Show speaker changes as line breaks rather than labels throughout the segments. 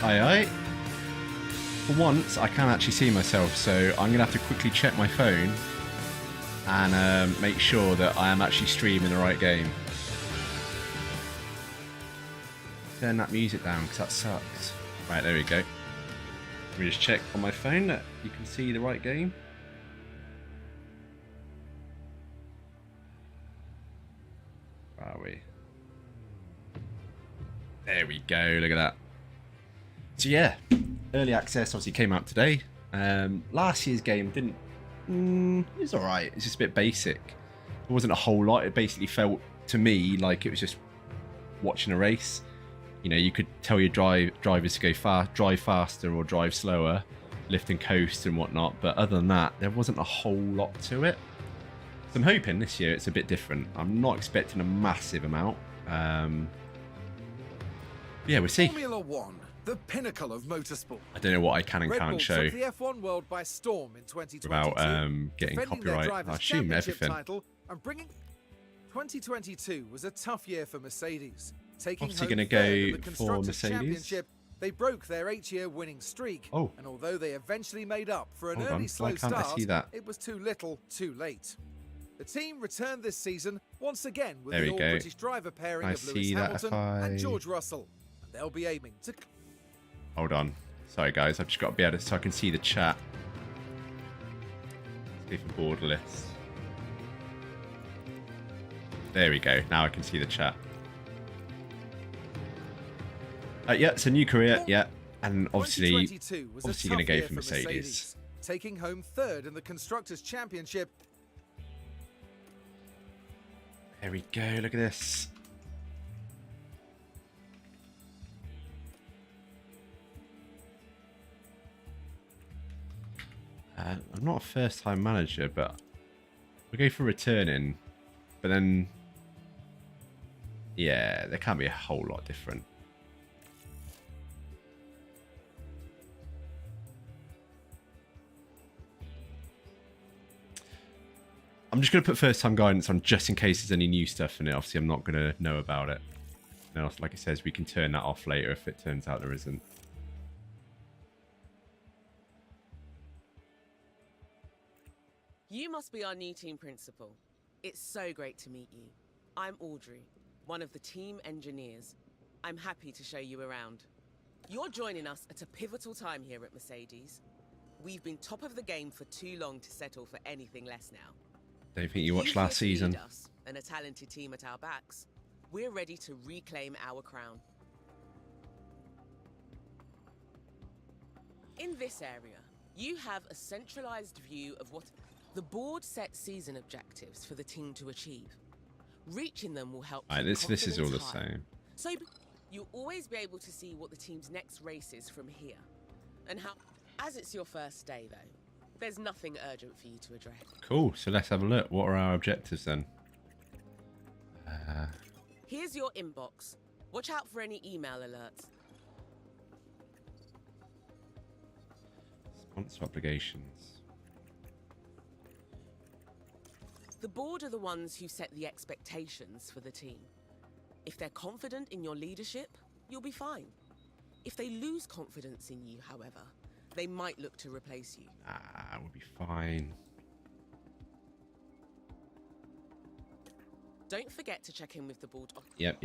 Aye, aye. For once, I can't actually see myself, so I'm going to have to quickly check my phone and make sure that I am actually streaming the right game. Turn that music down, because that sucks. Right, there we go. Let me just check on my phone that you can see the right game. Where are we? There we go, look at that. So yeah, early access obviously came out today. Last year's game didn't... it was alright, it's just a bit basic. There wasn't a whole lot, it basically felt to me like it was just watching a race. You know, you could tell your drivers to go drive faster or drive slower, lift and coast and whatnot, but other than that, there wasn't a whole lot to it. So I'm hoping this year it's a bit different. I'm not expecting a massive amount. Yeah, we'll see.
Formula One, the pinnacle of motorsport.
I don't know what I can and can't show
took the F1 world by storm in 2022,
without getting copyright. I assume everything.
Title and bringing 2022 was a tough year for Mercedes. Taking
Obviously going to go for Mercedes.
They broke their 8-year winning streak, and although they eventually made up for an early slow start, it was too little, too late. The team returned this season once again with the all-British driver pairing of Lewis Hamilton and George Russell. They'll be aiming to...
Hold on. Sorry, guys. I've just got to be able to... So I can see the chat. Let's go for board list. There we go. Now I can see the chat. Yeah, it's a new career. Yeah. And obviously going to go for Mercedes.
Taking home third in the Constructors' Championship.
There we go. Look at this. I'm not a first-time manager, but we'll go for returning. But then, yeah, there can't be a whole lot different. I'm just going to put first-time guidance on just in case there's any new stuff in it. Obviously, I'm not going to know about it. Now, like it says, we can turn that off later if it turns out there isn't.
You must be our new team principal. It's so great to meet you. I'm Audrey, one of the team engineers. I'm happy to show you around. You're joining us at a pivotal time here at Mercedes. We've been top of the game for too long to settle for anything less now.
Don't think you watched last season.
Us, and a talented team at our backs. We're ready to reclaim our crown. In this area, you have a centralized view of what the board set season objectives for the team to achieve. Reaching them will help.
This is all the same.
So you'll always be able to see what the team's next race is from here, and how. As it's your first day, though, there's nothing urgent for you to address.
Cool. So let's have a look. What are our objectives then?
Here's your inbox. Watch out for any email alerts.
Sponsor obligations.
The board are the ones who set the expectations for the team. If they're confident in your leadership, you'll be fine. If they lose confidence in you, however, they might look to replace you.
We'll be fine.
Don't forget to check in with the board.
Yep.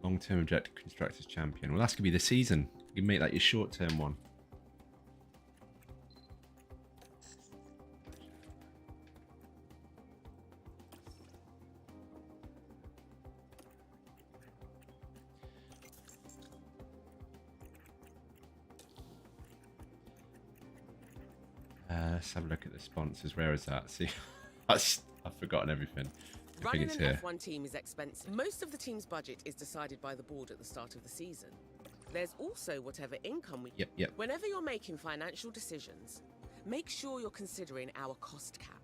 Long-term objective, Constructors Champion. Well, that's going to be the season. You can make that your short-term one. Let's have a look at the sponsors. Where is that? See, I've forgotten everything.
Running an F1 team is expensive. Most of the team's budget is decided by the board at the start of the season. There's also whatever income we...
Yep.
Whenever you're making financial decisions, make sure you're considering our cost cap.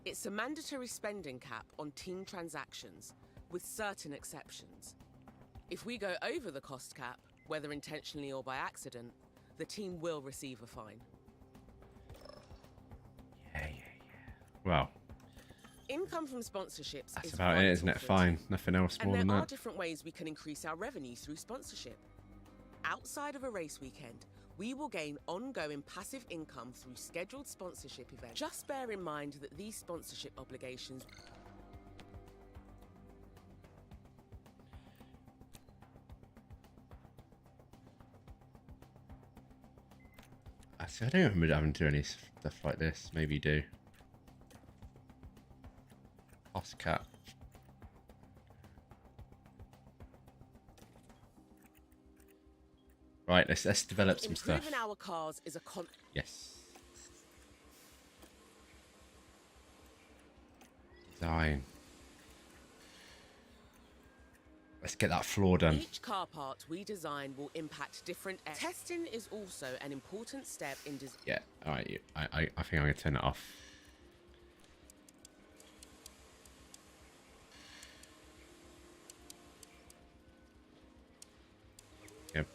It's a mandatory spending cap on team transactions, with certain exceptions. If we go over the cost cap, whether intentionally or by accident, the team will receive a fine.
Yeah. Well,
Income from sponsorships
That's
is
about it, isn't it?
vital for a
Fine.
team.
Nothing else more than
And there are
that.
different ways we can increase our revenue through sponsorship. Outside of a race weekend, we will gain ongoing passive income through scheduled sponsorship events. Just bear in mind that these sponsorship obligations...
I don't remember having to do any stuff like this. Maybe you do. Oscar. Right, let's develop some stuff.
Improving our cars is a
Yes. Design. Let's get that floor done.
Each car part we design will impact different... Testing is also an important step in design.
Yeah, alright. I think I'm going to turn it off. Yep.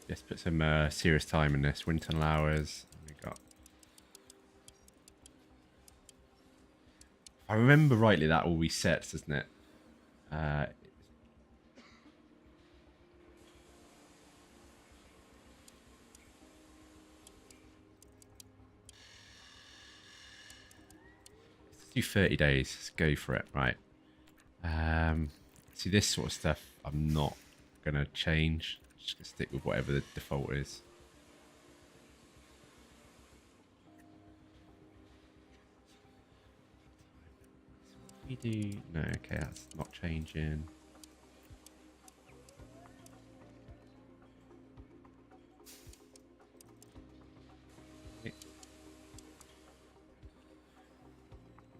Let's put some serious time in this. Wind tunnel hours. We got... If I remember rightly, that all resets, doesn't it? Do 30 days. Let's go for it. Right. See, this sort of stuff I'm not gonna change. Just gonna stick with whatever the default is. We do no. Okay, that's not changing.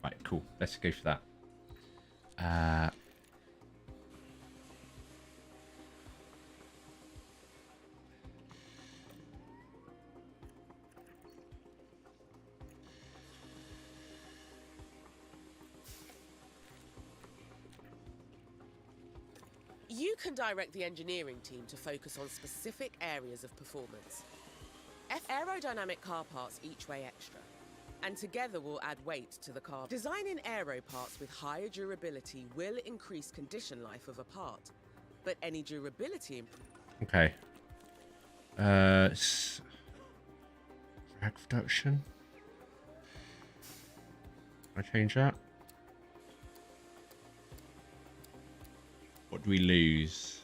Right, cool. Let's go for that.
You can direct the engineering team to focus on specific areas of performance. Aerodynamic car parts each weigh extra, and together will add weight to the car. Designing aero parts with higher durability will increase condition life of a part, but any durability
Okay. Drag reduction. Can I change that? What do we lose?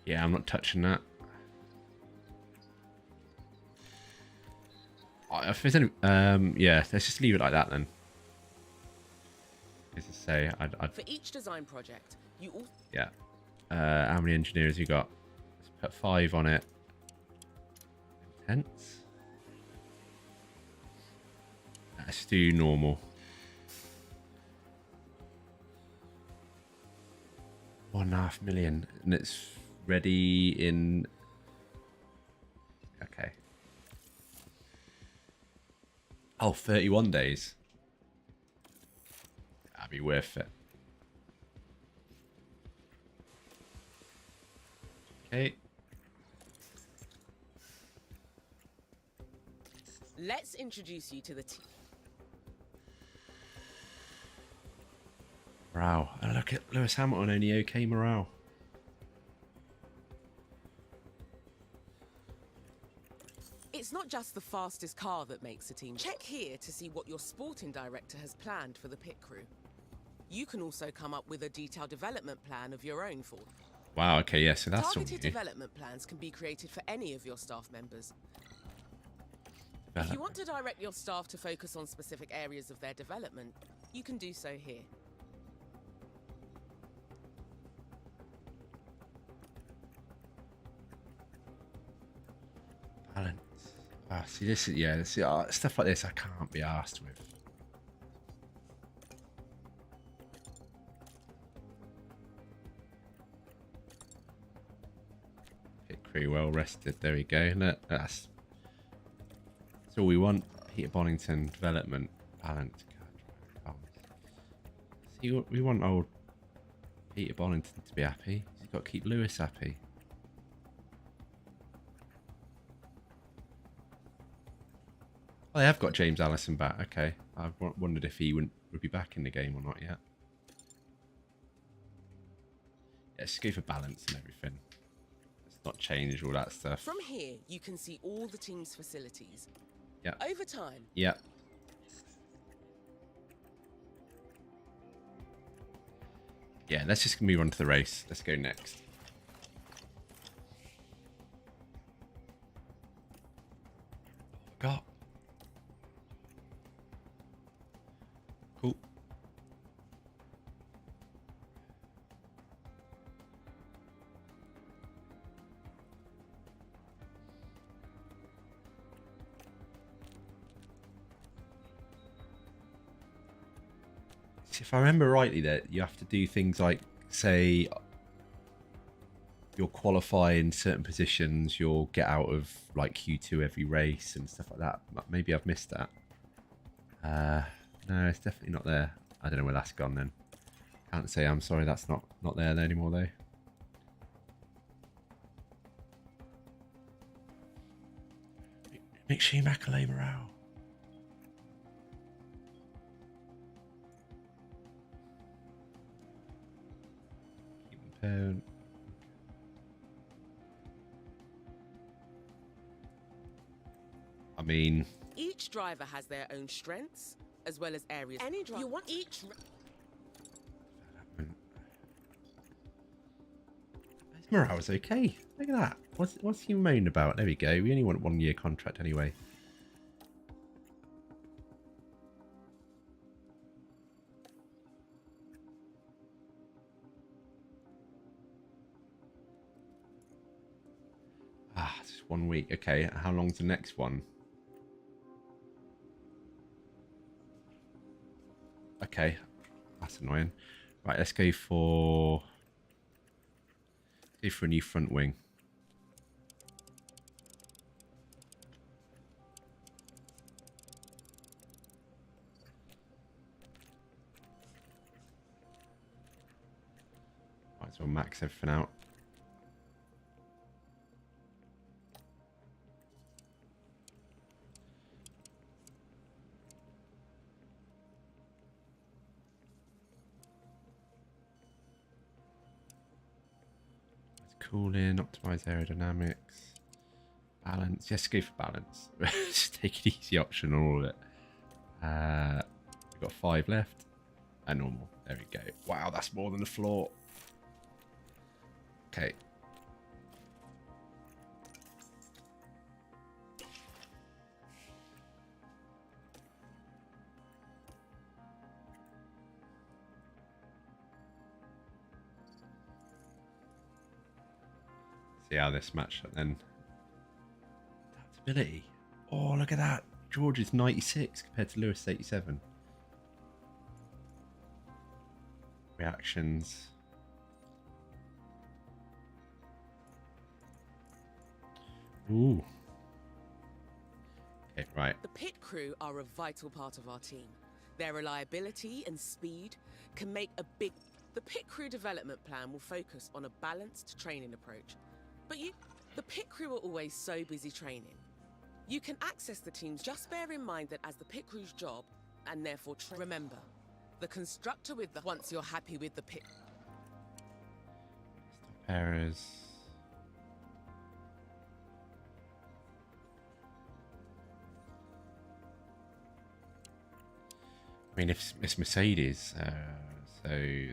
Yeah, I'm not touching that. If there's any, yeah, let's just leave it like that then. As I say, I'd
for each design project, you all...
Yeah. How many engineers you got? Let's put 5 on it. Intense. Let's do normal. 1.5 million, and it's ready in... Okay. Oh, 31 days. That'd be worth it. Okay.
Let's introduce you to the team.
Morale. Oh, look at Lewis Hamilton, only okay morale.
It's not just the fastest car that makes a team. Check here to see what your sporting director has planned for the pit crew. You can also come up with a detailed development plan of your own for.
Wow, okay, yeah, so that's all
Targeted
new.
development plans can be created for any of your staff members. If you want to direct your staff to focus on specific areas of their development, you can do so here.
Balance. Ah, see, this is, yeah, this, stuff like this I can't be arsed with. Pit crew well rested, there we go. Look, that's all we want. Peter Bonington, development, balance. See, we want old Peter Bonington to be happy. He's got to keep Lewis happy. Oh, they have got James Allison back. Okay. I wondered if he would be back in the game or not yet. Yeah, let's go for balance and everything. Let's not change all that stuff.
From here, you can see all the team's facilities.
Yeah.
Over time.
Yeah. Yeah, let's just move on to the race. Let's go next. God. Cool. If I remember rightly, that you have to do things like, say, you'll qualify in certain positions, you'll get out of like Q2 every race and stuff like that. Maybe I've missed that. No, it's definitely not there. I don't know where that's gone then. Can't say I'm sorry that's not there anymore though. Make sure you Macaulay morale. Keep them. I mean,
each driver has their own strengths as well as areas. Any driver you want each.
His morale's okay. Look at that. What's he moaning about? There we go. We only want a 1-year contract anyway. Ah, it's 1 week. Okay, how long's the next one? Okay, that's annoying. Right, let's go for a new front wing. Might as well max everything out. Cooling, optimize aerodynamics, balance. Yes, go for balance. Just take an easy option on all of it. We've got 5 left. And normal. There we go. Wow, that's more than the floor. Okay. See how this matched up then. Adaptability. Oh, look at that. George is 96 compared to Lewis 87. Reactions. Ooh. Okay, right.
The pit crew are a vital part of our team. Their reliability and speed can make a big... The pit crew development plan will focus on a balanced training approach. But the pit crew are always so busy training. You can access the teams, just bear in mind that as the pit crew's job, and therefore remember, the constructor with the... Once you're happy with the pit...
Stop errors. I mean, if it's Mercedes, so...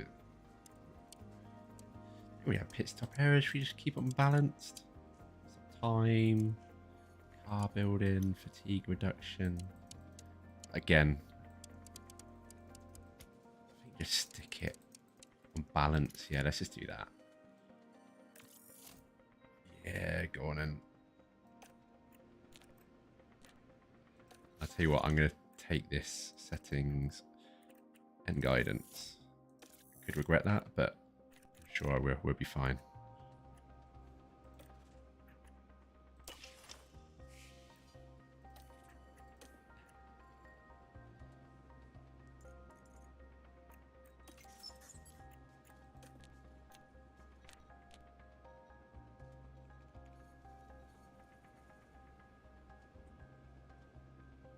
We have pit stop errors. Should we just keep them balanced? Time, car building, fatigue reduction. Again, I think just stick it on balance. Yeah, let's just do that. Yeah, go on in. I'll tell you what, I'm going to take this settings and guidance. Could regret that, but sure, we'll be fine.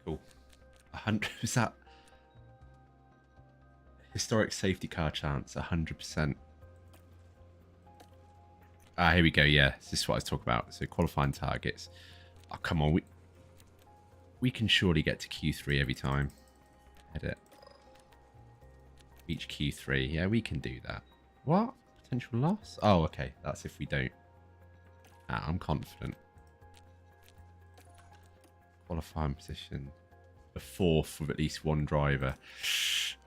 Cool. Is that historic safety car chance? 100%. Ah, here we go. Yeah, this is what I was talking about. So qualifying targets. Oh, come on. We can surely get to Q3 every time. Edit. Reach Q3. Yeah, we can do that. What? Potential loss? Oh, okay. That's if we don't. Ah, I'm confident. Qualifying position. A 4th with at least 1 driver.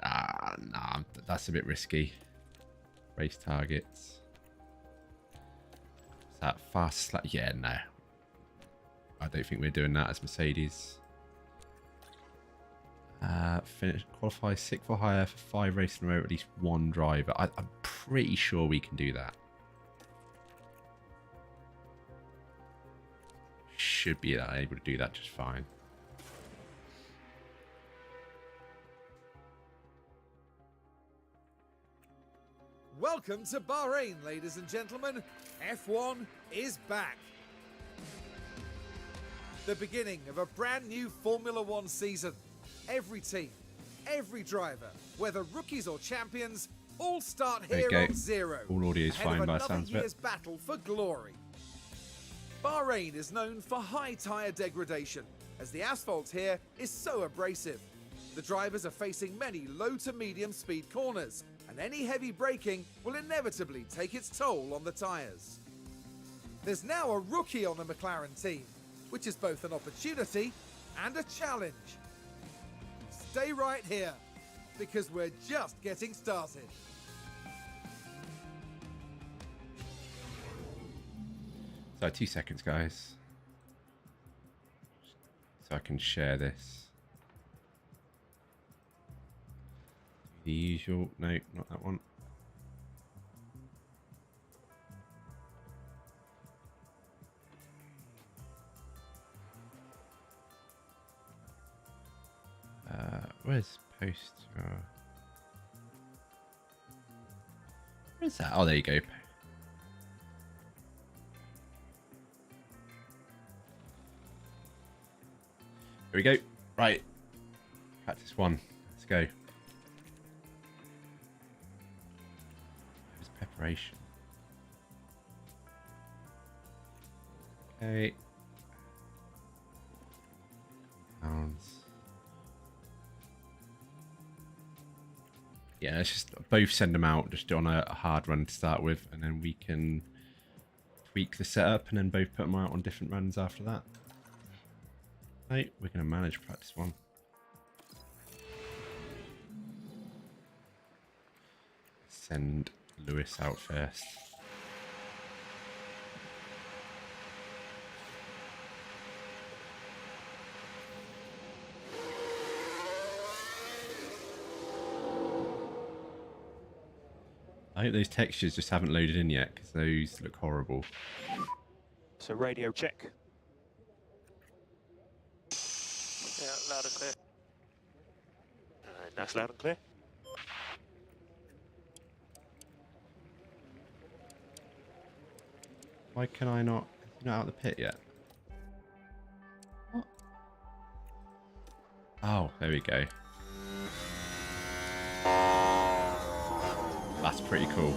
Ah, nah, that's a bit risky. Race targets. Is that fast slap? Yeah, no. I don't think we're doing that as Mercedes. Finish, qualify 6th or higher for 5 races in a row, at least 1 driver. I'm pretty sure we can do that. Should be able to do that just fine.
Welcome to Bahrain, ladies and gentlemen. F1 is back. The beginning of a brand new Formula One season. Every team, every driver, whether rookies or champions, all start here on zero.
All audio is fine by sounds of it.
Year's battle for glory. Bahrain is known for high tyre degradation, as the asphalt here is so abrasive. The drivers are facing many low to medium speed corners, and any heavy braking will inevitably take its toll on the tyres. There's now a rookie on the McLaren team, which is both an opportunity and a challenge. Stay right here, because we're just getting started.
So 2 seconds, guys. So I can share this. The usual. No, not that one. Where's post? Where's that? Oh, there you go. Here we go. Right. Practice 1. Let's go. There's preparation. Okay. Pounds. Yeah, let's just both send them out just on a hard run to start with, and then we can tweak the setup and then both put them out on different runs after that. Right, we're going to manage practice 1. Send Lewis out first. I hope those textures just haven't loaded in yet, because those look horrible.
So radio check. Yeah, loud and clear. That's loud and clear.
Why can I not? Is he not out of the pit yet? What? Oh, there we go. That's pretty cool.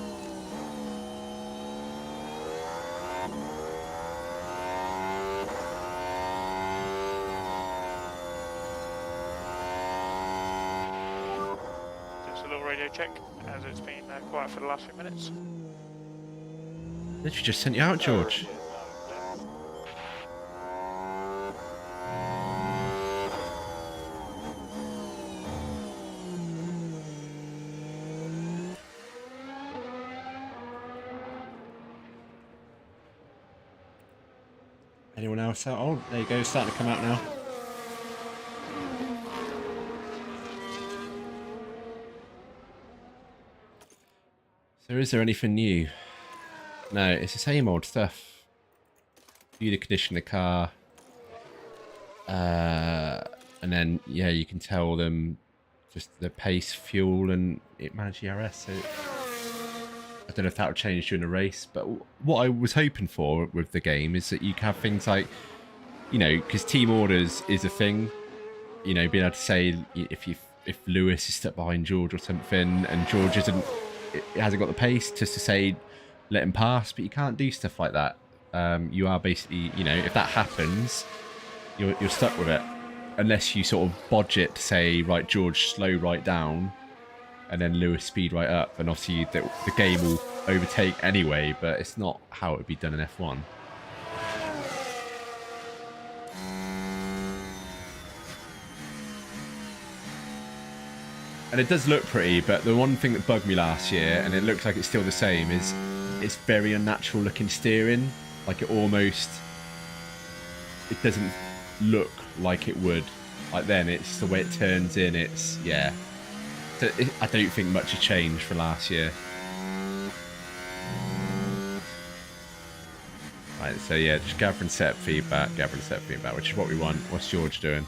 Just a little radio check, as it's been quiet for the last few minutes.
Literally just sent you out, George. Anyone else out? Oh, there you go, starting to come out now. So is there anything new? No, it's the same old stuff. View the condition of the car. And then, yeah, you can tell them just the pace, fuel, and it manages ERS. So I don't know if that will change during the race, but what I was hoping for with the game is that you can have things like, you know, because team orders is a thing, you know, being able to say if Lewis is stuck behind George or something, and George hasn't got the pace, just to say let him pass. But you can't do stuff like that. You are basically, you know, if that happens, you're stuck with it, unless you sort of bodge it to say, right, George, slow right down, and then Lewis speed right up, and obviously the game will overtake anyway. But it's not how it would be done in F1. And it does look pretty, but the one thing that bugged me last year, and it looks like it's still the same, is it's very unnatural looking steering. Like it doesn't look like it would. Like then, it's the way it turns in. It's, yeah. So I don't think much has changed for last year. Right, so yeah, just gathering set feedback, which is what we want. What's George doing?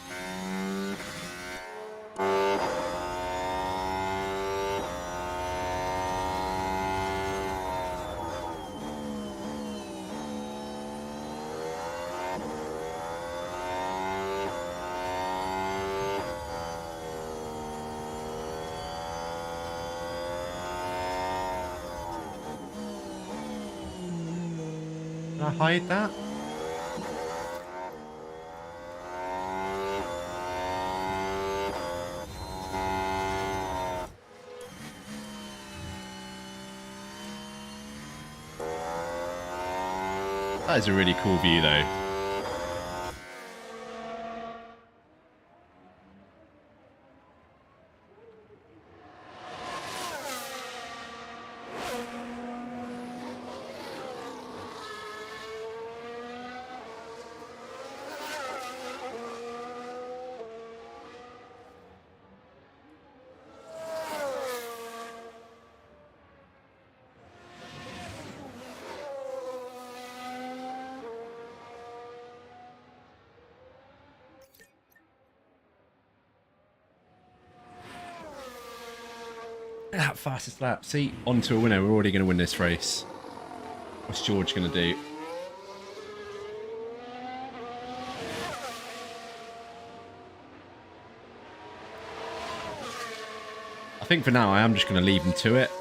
Can I hide that? That is a really cool view though. That fastest lap. See, on to a winner. We're already going to win this race. What's George going to do? I think for now I am just going to leave them to it.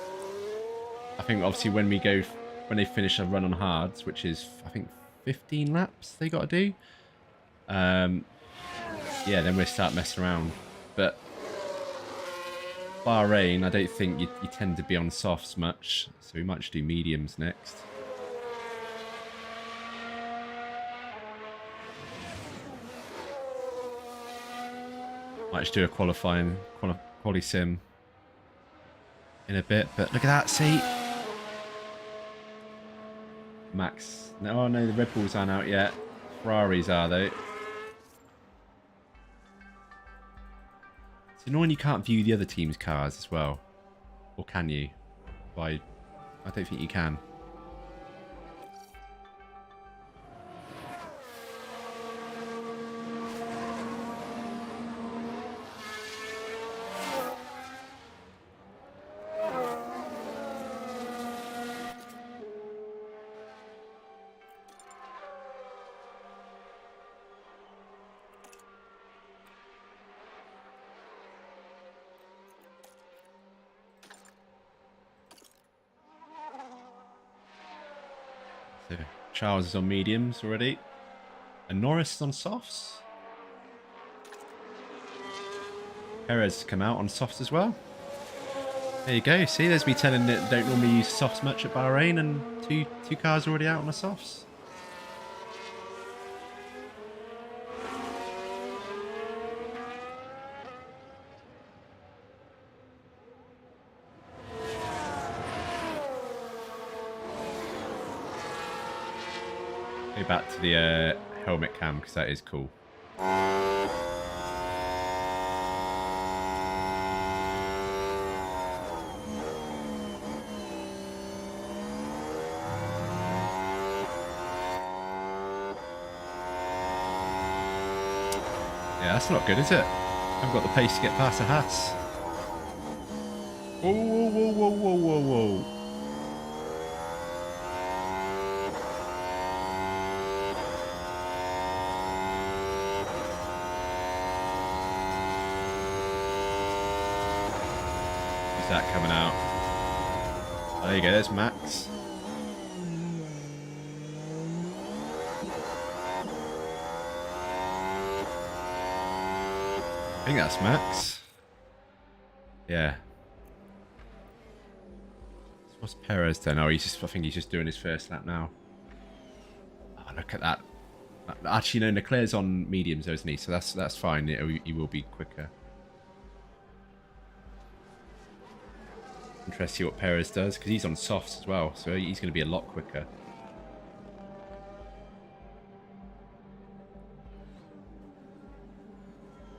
I think obviously when they finish a run on hards, which is I think 15 laps they got to do. Yeah, then we'll start messing around. But Bahrain, I don't think you tend to be on softs much, so we might just do mediums next. Might just do a quali sim in a bit, but look at that, see? Max. No, oh no, the Red Bulls aren't out yet. Ferraris are though. It's annoying you can't view the other team's cars as well. Or can you? I don't think you can. So Charles is on mediums already. And Norris is on softs. Perez has come out on softs as well. There you go. See, there's me telling that don't normally use softs much at Bahrain, and two cars already out on the softs. Go back to the helmet cam because that is cool. Yeah, that's not good, is it? I've got the pace to get past the Haas. Whoa, whoa, whoa, whoa, whoa, whoa, whoa. Who's that coming out? Oh, there you go, there's Max. I think that's Max. Yeah. So what's Perez then? Oh, I think he's just doing his first lap now. Oh, look at that. Actually, no, Leclerc's on mediums, though, isn't he? So that's fine. He will be quicker. Interesting to see what Perez does, because he's on softs as well, so he's going to be a lot quicker.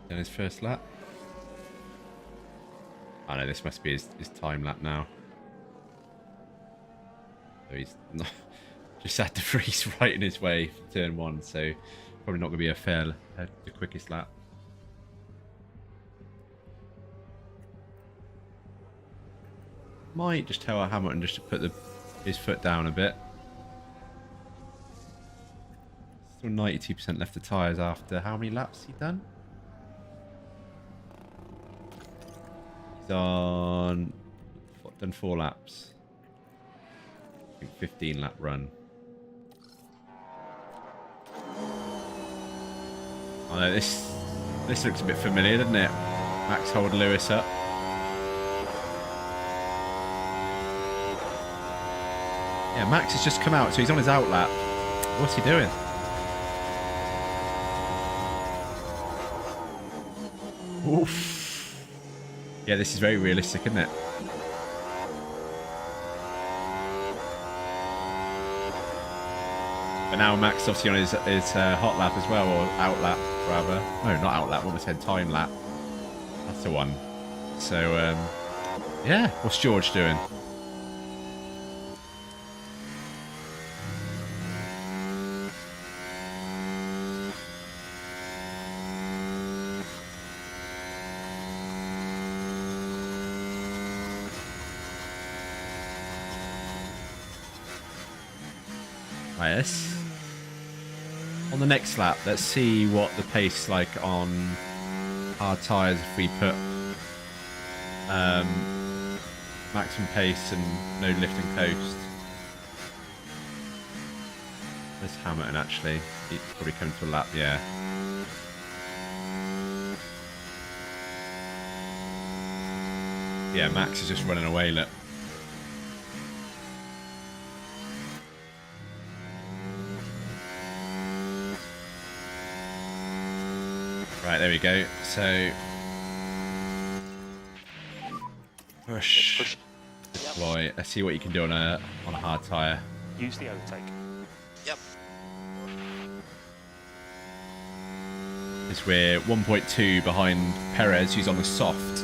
Done his first lap. Oh no, this must be his time lap now. So he's not, just had to freeze right in his way for turn 1, so probably not going to be the quickest lap. Might just tell Hamilton just to put his foot down a bit. Still 92% left of tyres after how many laps he done? He's done 4 laps. I think 15 lap run. Oh no, this looks a bit familiar, doesn't it? Max hold Lewis up. Yeah, Max has just come out, so he's on his out lap. What's he doing? Oof. Yeah, this is very realistic, isn't it? But now Max is obviously on his hot lap as well, or out lap, rather. No, not out lap, what was I said, time lap. That's the one. So, yeah, what's George doing? Yes. On the next lap, let's see what the pace is like on hard tyres if we put maximum pace and no lift and coast. There's Hamilton actually. He's probably come to a lap, yeah. Yeah, Max is just running away, look. Right, there we go. So, push, deploy. Let's see what you can do on a hard tyre.
Use the overtake.
Yep.
Because we're 1.2 behind Perez, who's on the soft.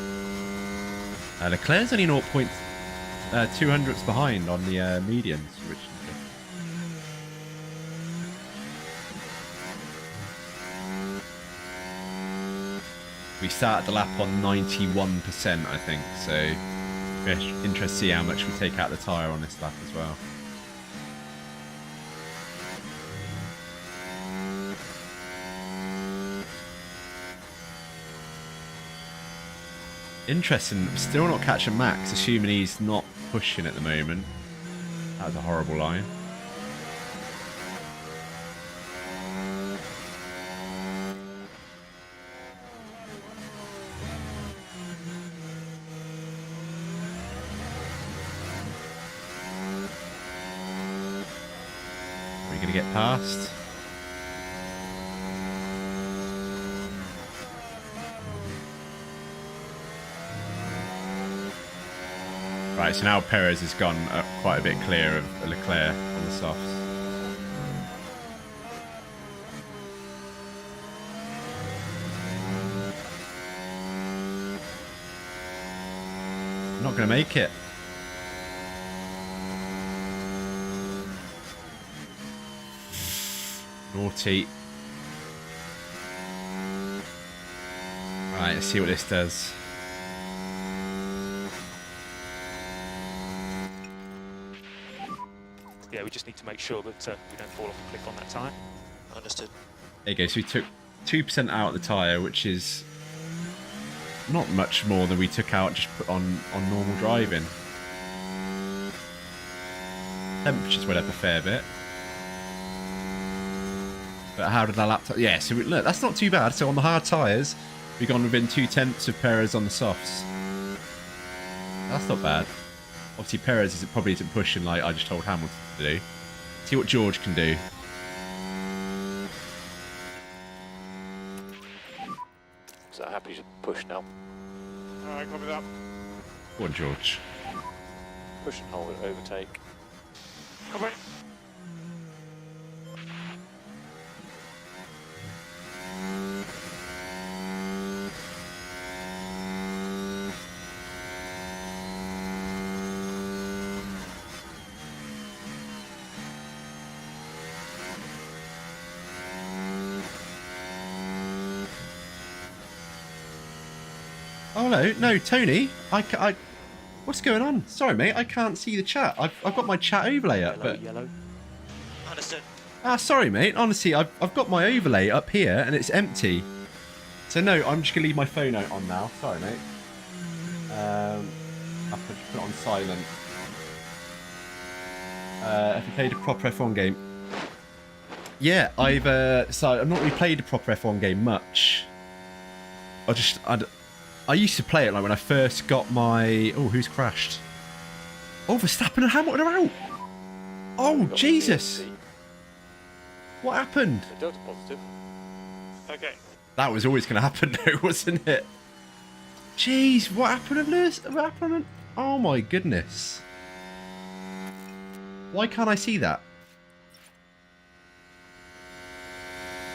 Leclerc's only 0.200ths behind on the mediums, which is we started the lap on 91%, I think, so interesting to see how much we take out the tyre on this lap as well. Interesting, still not catching Max, assuming he's not pushing at the moment. That was a horrible line. Going to get past. Right, so now Perez has gone up quite a bit clear of Leclerc on the softs. Not going to make it. Naughty. Right, let's see what this does.
Yeah, we just need to make sure that we don't fall off a cliff on that tyre.
Understood.
There you go, so we took 2% out of the tyre, which is not much more than we took out just put on normal driving. Temperatures went up a fair bit. But how did our laptop... Yeah, so look, that's not too bad. So on the hard tyres, we've gone within 0.2 of Perez on the softs. That's not bad. Obviously, Perez probably isn't pushing like I just told Hamilton to do. See what George can do.
So happy to push now.
Alright, copy that.
Go on, George.
Push and hold it, overtake.
Copy.
Oh no, Tony. What's going on? Sorry, mate. I can't see the chat. I've got my chat overlay up, but
Yellow. Understood.
sorry, mate. Honestly, I've got my overlay up here and it's empty. So no, I'm just gonna leave my phone out on now. Sorry, mate. I'll put it on silent. Have you played a proper F1 game? Yeah, so I've not really played a proper F1 game much. I used to play it like when I first got my... Oh, who's crashed? Oh, Verstappen and Hamilton are out. Oh, Jesus. What happened?
The Delta positive.
Okay.
That was always going to happen though, wasn't it? Jeez, what happened to Lewis? What happened? Oh my goodness. Why can't I see that?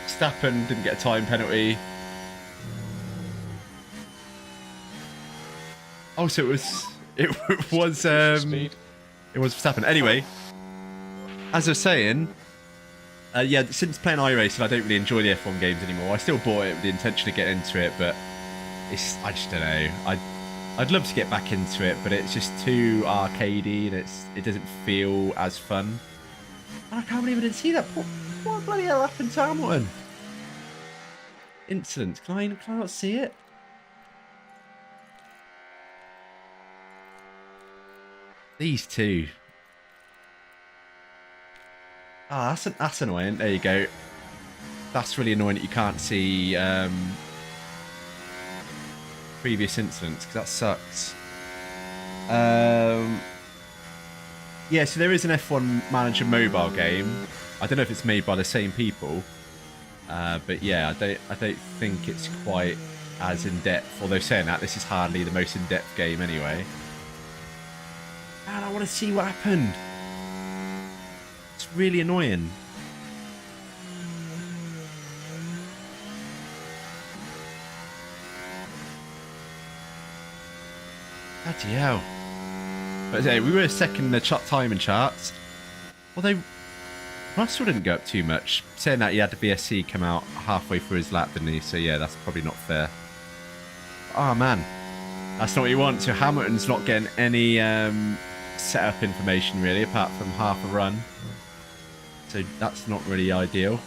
Verstappen didn't get a time penalty. Oh, so it was Verstappen. Anyway, as I was saying, yeah, since playing iRacing, I don't really enjoy the F1 games anymore. I still bought it with the intention of getting into it, but I just don't know. I'd love to get back into it, but it's just too arcadey and it doesn't feel as fun. And I can't believe I didn't see that. What bloody hell happened to Hamilton? Incident. Can I not see it? These two. Ah, that's annoying. There you go. That's really annoying that you can't see previous incidents, because that sucks. Yeah, so there is an F1 Manager mobile game. I don't know if it's made by the same people, but yeah, I don't think it's quite as in depth. Although saying that, this is hardly the most in depth game anyway. Man, I want to see what happened. It's really annoying. Bloody hell. But hey, we were second in the timing charts. Although Russell didn't go up too much. Saying that, he had the VSC come out halfway through his lap, didn't he? So yeah, that's probably not fair. Oh man, that's not what you want. So Hamilton's not getting any setup information really, apart from half a run. So that's not really ideal.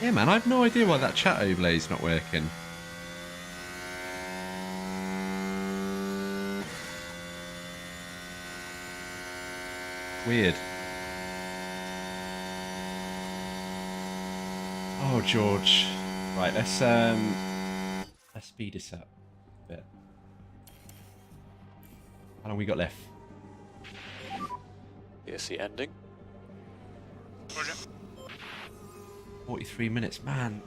Yeah, man, I have no idea why that chat overlay is not working. Weird. Oh, George. Right, let's speed this up a bit. How long we got left?
Yes, the ending.
43 minutes, man.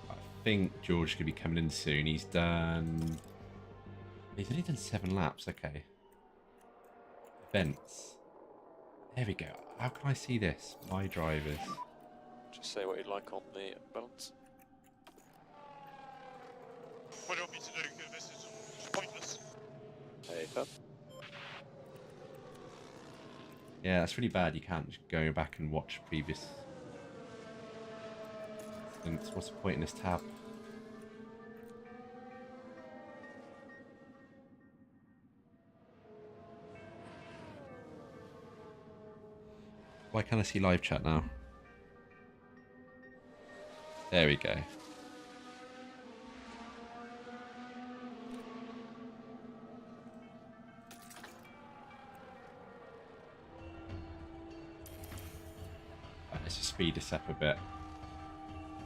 I think George could be coming in soon. He's only done 7 laps. Okay. Events. There we go. How can I see this? My drivers.
Just say what you'd like on the balance.
What do you want me to do? Because this is pointless.
Paper.
Yeah, that's really bad. You can't just go back and watch previous. What's the point in this tab? Why can't I see live chat now? There we go. Right, let's just speed this up a bit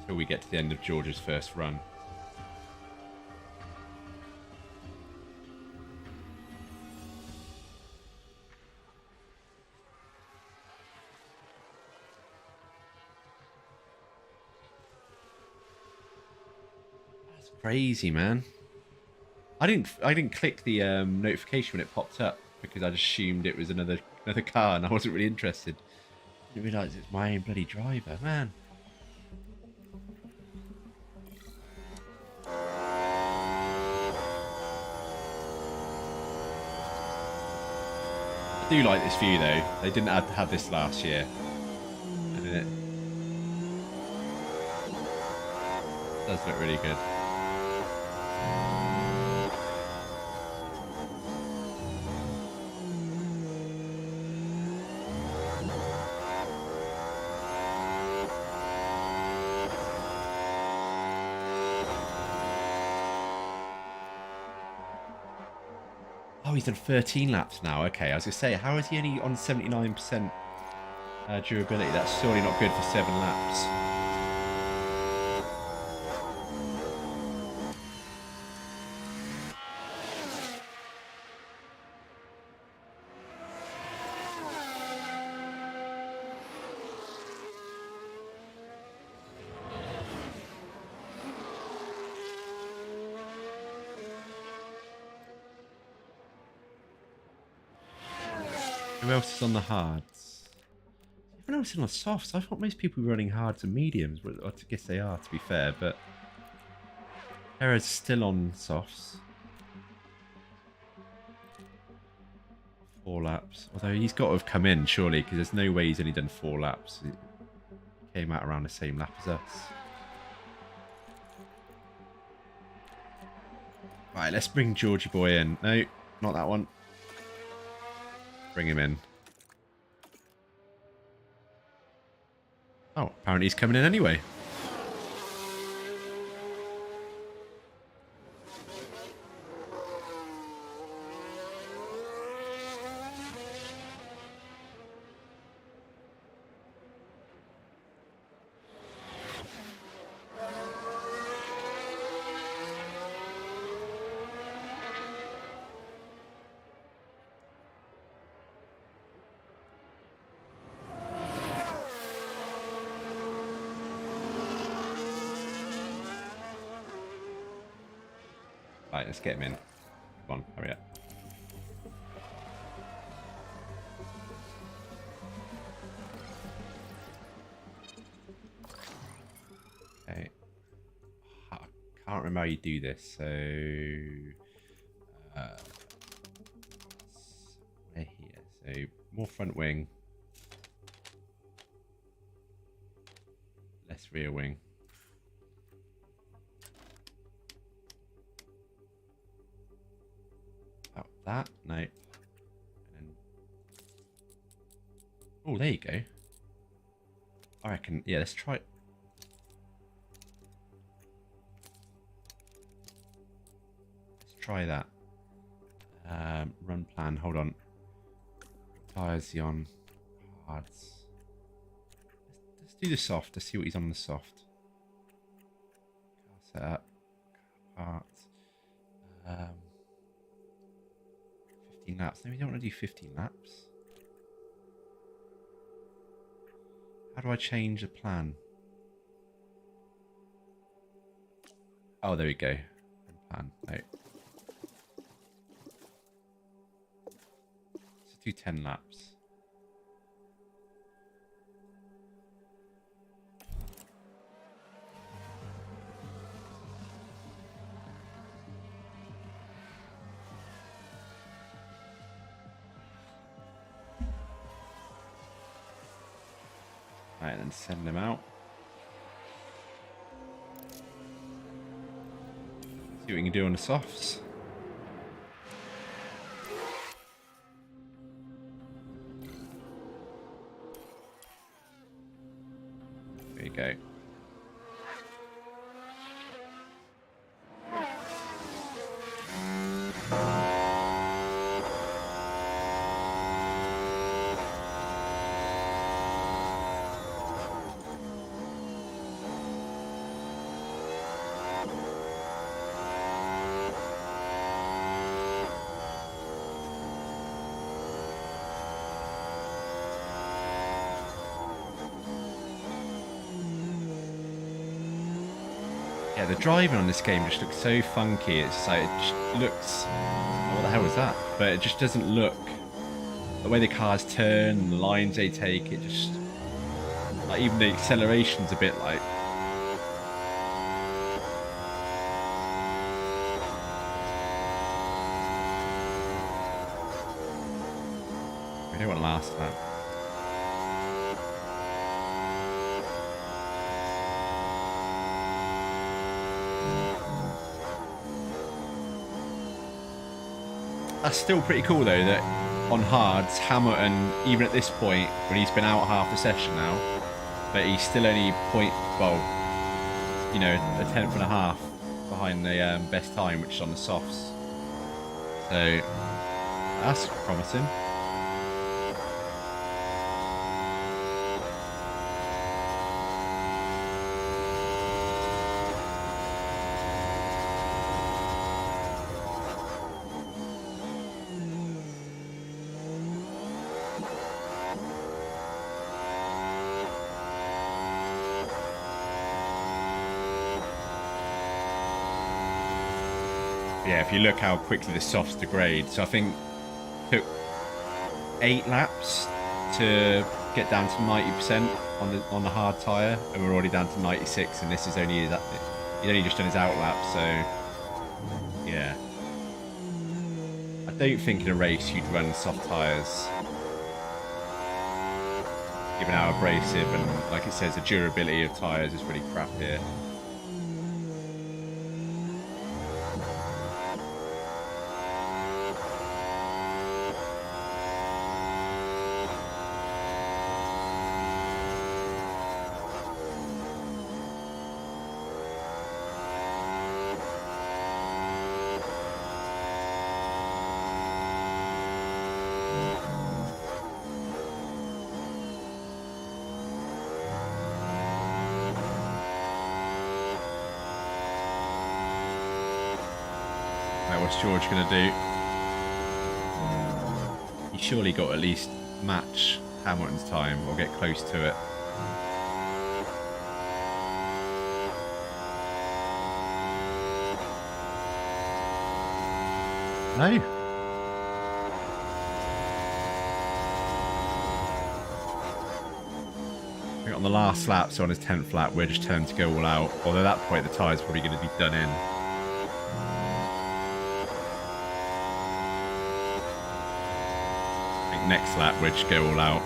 until we get to the end of George's first run. Crazy, man. I didn't click the notification when it popped up because I just assumed it was another car and I wasn't really interested. I didn't realise it's my own bloody driver, man. I do like this view though. They didn't have this last year. And it does look really good. Oh, he's done 13 laps now. Okay, I was going to say, how is he only on 79% durability? That's surely not good for 7 laps. Who else is on the hards? Everyone else is on the softs. I thought most people were running hards and mediums. I guess they are, to be fair, but Hera's still on softs. 4 laps. Although he's got to have come in, surely, because there's no way he's only done 4 laps. He came out around the same lap as us. Right, let's bring Georgie boy in. No, not that one. Bring him in. Oh, apparently he's coming in anyway. Right, let's get him in. Come on, hurry up. Okay. I can't remember how you do this, so... we're here. So, more front wing. Less rear wing. That? No. And oh, there you go. I reckon, yeah, let's try. Let's try that. Run plan, hold on. Tires on hards. Let's do the soft, let's see what he's on the soft. Car setup. Parts. 15 laps. No, we don't want to do 15 laps. How do I change the plan? Oh, there we go. Plan. No. Let's do 10 laps. Right, then send them out. See what we can do on the softs. There you go. Yeah, the driving on this game just looks so funky. It's just like, it just looks... What the hell was that? But it just doesn't look... The way the cars turn, the lines they take, it just... Like, even the acceleration's a bit like... We don't want to last that. That's still pretty cool though that on hards, Hamilton, even at this point, when he's been out half the session now, but he's still only you know, a tenth and a half behind the best time, which is on the softs. So that's promising. Yeah, if you look how quickly the softs degrade, so I think it took 8 laps to get down to 90% on the hard tyre, and we're already down to 96, and this is only he's only just done his out lap, so yeah. I don't think in a race you'd run soft tyres, given how abrasive and, like it says, the durability of tyres is really crap here. What's George going to do? He surely got to at least match Hamilton's time or get close to it. No. On the last lap, so on his 10th lap, we're just turning to go all out. Although at that point, the tyre's probably going to be done in. Next lap we'll just go all out.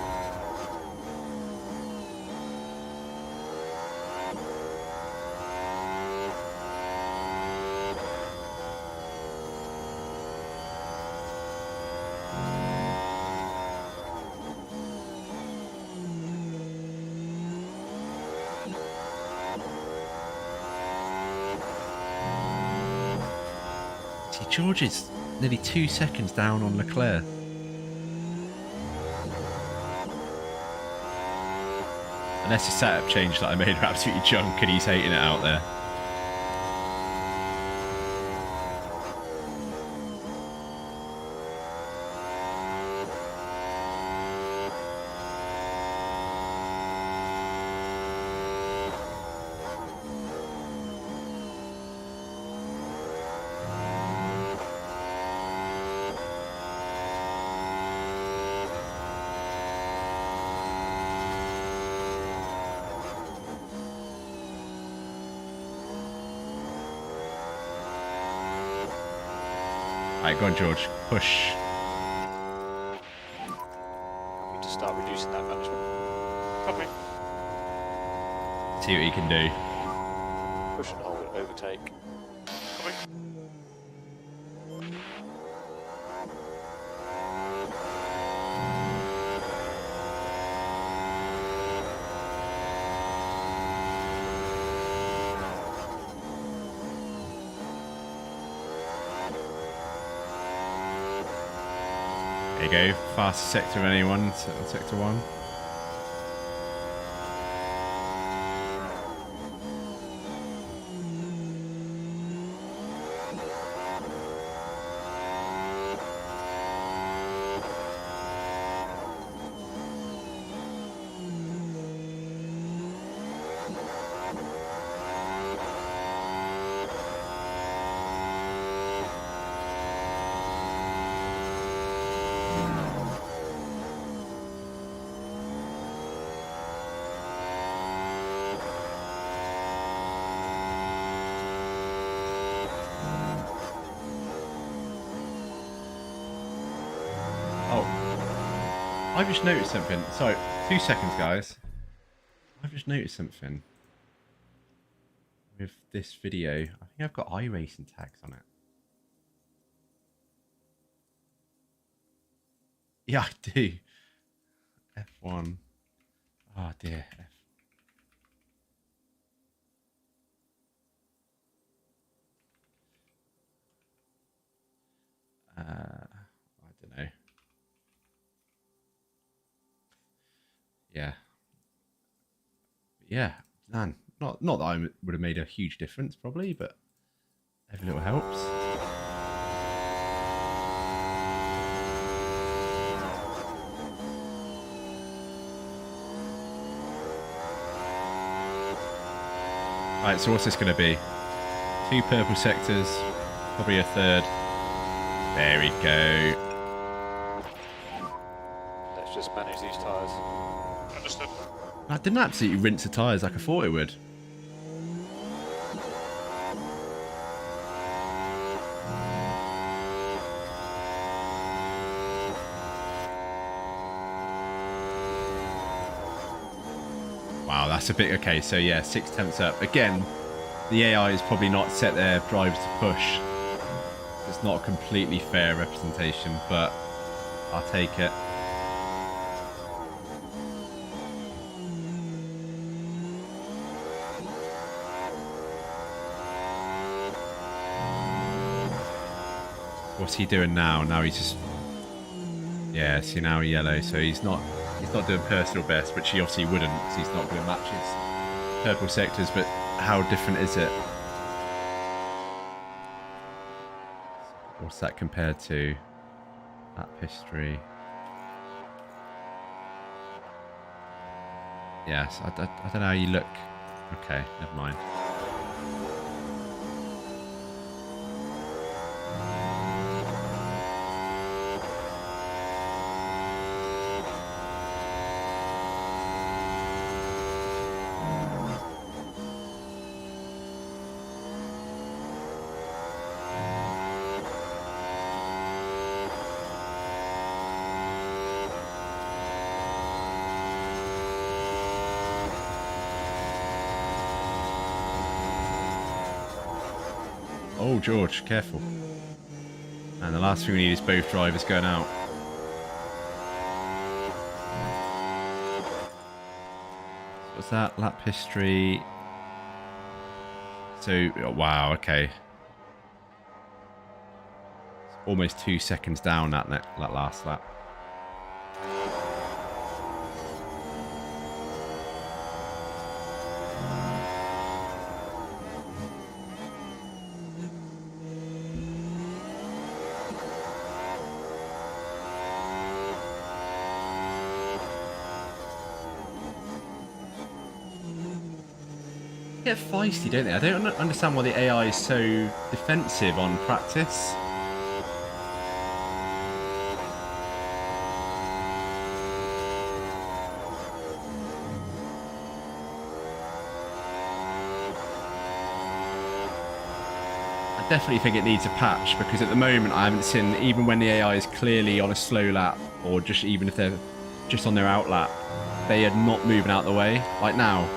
See, George is nearly 2 seconds down on Leclerc. Unless the setup change that I made are absolutely junk and he's hating it out there. Alright, go on, George. Push.
We need to start reducing that management.
Copy.
See what he can do.
Push and hold it, overtake.
There you go, fastest sector of anyone, sector 1. I've just noticed something. So, 2 seconds, guys. I've just noticed something with this video. I think I've got iRacing tags on it. Yeah, I do. F1. Oh dear. I don't know. Yeah, man. Not that I would have made a huge difference, probably, but every little helps. Right, so what's this going to be? 2 purple sectors, probably a third. There we go.
Let's just manage these tyres.
Understood.
I didn't absolutely rinse the tyres like I thought it would. Wow, that's a bit... Okay, so yeah, 6 tenths up. Again, the AI is probably not set their drivers to push. It's not a completely fair representation, but I'll take it. What's he doing now? Now he's just... Yeah, see now yellow, so he's not doing personal best, which he obviously wouldn't, because he's not going to match his purple sectors, but how different is it? What's that compared to? Lap history. Yes, I don't know how you look. Okay, never mind. Oh, George, careful. And the last thing we need is both drivers going out. What's that? Lap history. So, wow, okay. It's almost 2 seconds down that last lap. Get feisty, don't they? I don't understand why the AI is so defensive on practice. I definitely think it needs a patch, because at the moment I haven't seen, even when the AI is clearly on a slow lap, or just even if they're just on their out lap, they are not moving out the way. Like now.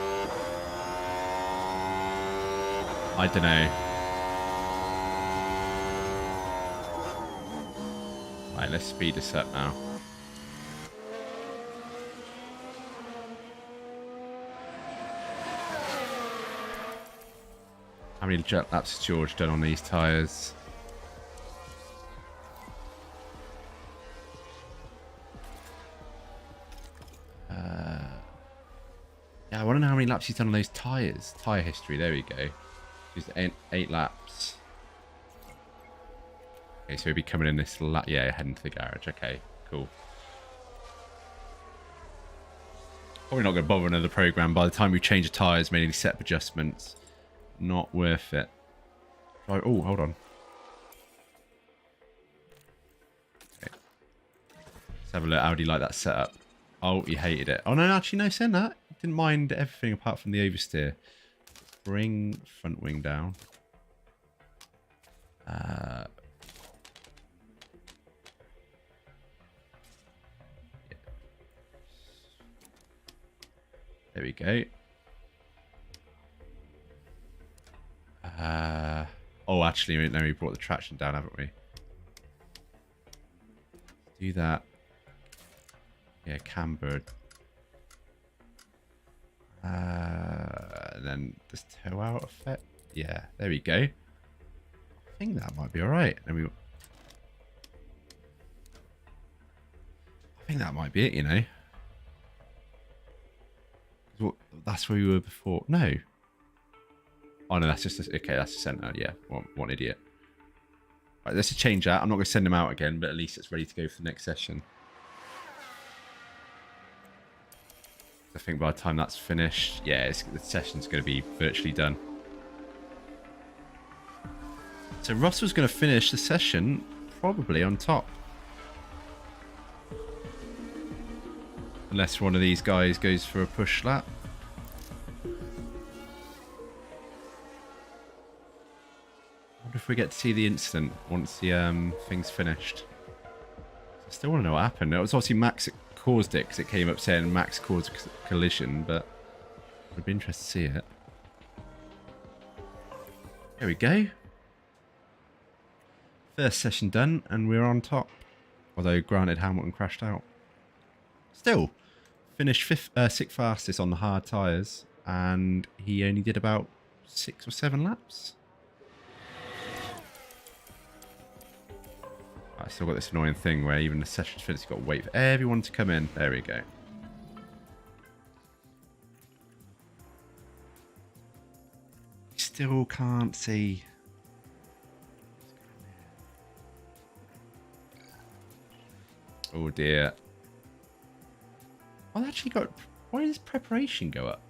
I don't know. Right, let's speed this up now. How many jet laps has George done on these tyres? Yeah, I want to know how many laps he's done on those tyres. Tyre history, there we go. Just eight laps. Okay, so he'll be coming in this lap. Yeah, heading to the garage. Okay, cool. Probably not going to bother another program. By the time we change the tyres, made any setup adjustments, not worth it. Right, oh, hold on. Okay. Let's have a look. How do you like that setup? Oh, you hated it. Oh, no, actually, no, saying that. Didn't mind everything apart from the oversteer. Bring front wing down. Yeah. There we go. Oh, actually, no, we brought the traction down, haven't we? Do that. Yeah, cambered. And then this toe out effect. Yeah, there we go. I think that might be alright. I think that might be it, you know. That's where we were before. No. Oh, no, that's just... Okay, that's the centre. Yeah, one idiot. Right, let's just change that. I'm not going to send them out again, but at least it's ready to go for the next session. I think by the time that's finished, yeah, the session's going to be virtually done. So Russell's going to finish the session probably on top. Unless one of these guys goes for a push lap. I wonder if we get to see the incident once the thing's finished. I still want to know what happened. It was obviously Max that caused it, because it came up saying Max caused a collision, but I'd be interested to see it. There we go. First session done, and we're on top. Although, granted, Hamilton crashed out. Still, finished sixth fastest on the hard tyres, and he only did about 6 or 7 laps. I still got this annoying thing where even the session's finished, you've got to wait for everyone to come in. There we go. Still can't see. Oh dear. I actually got... Why does preparation go up?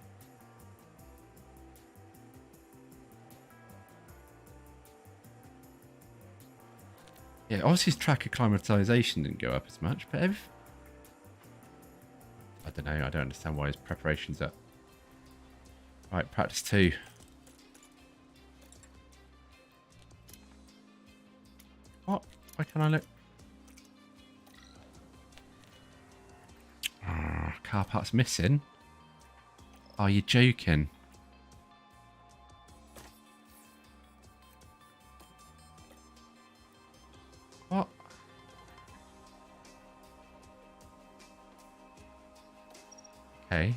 Yeah, obviously his track acclimatization didn't go up as much, but I don't know, I don't understand why his preparation's up. Right, practice 2. What? Why can't I look? Car parts missing? Are you joking? What? Okay.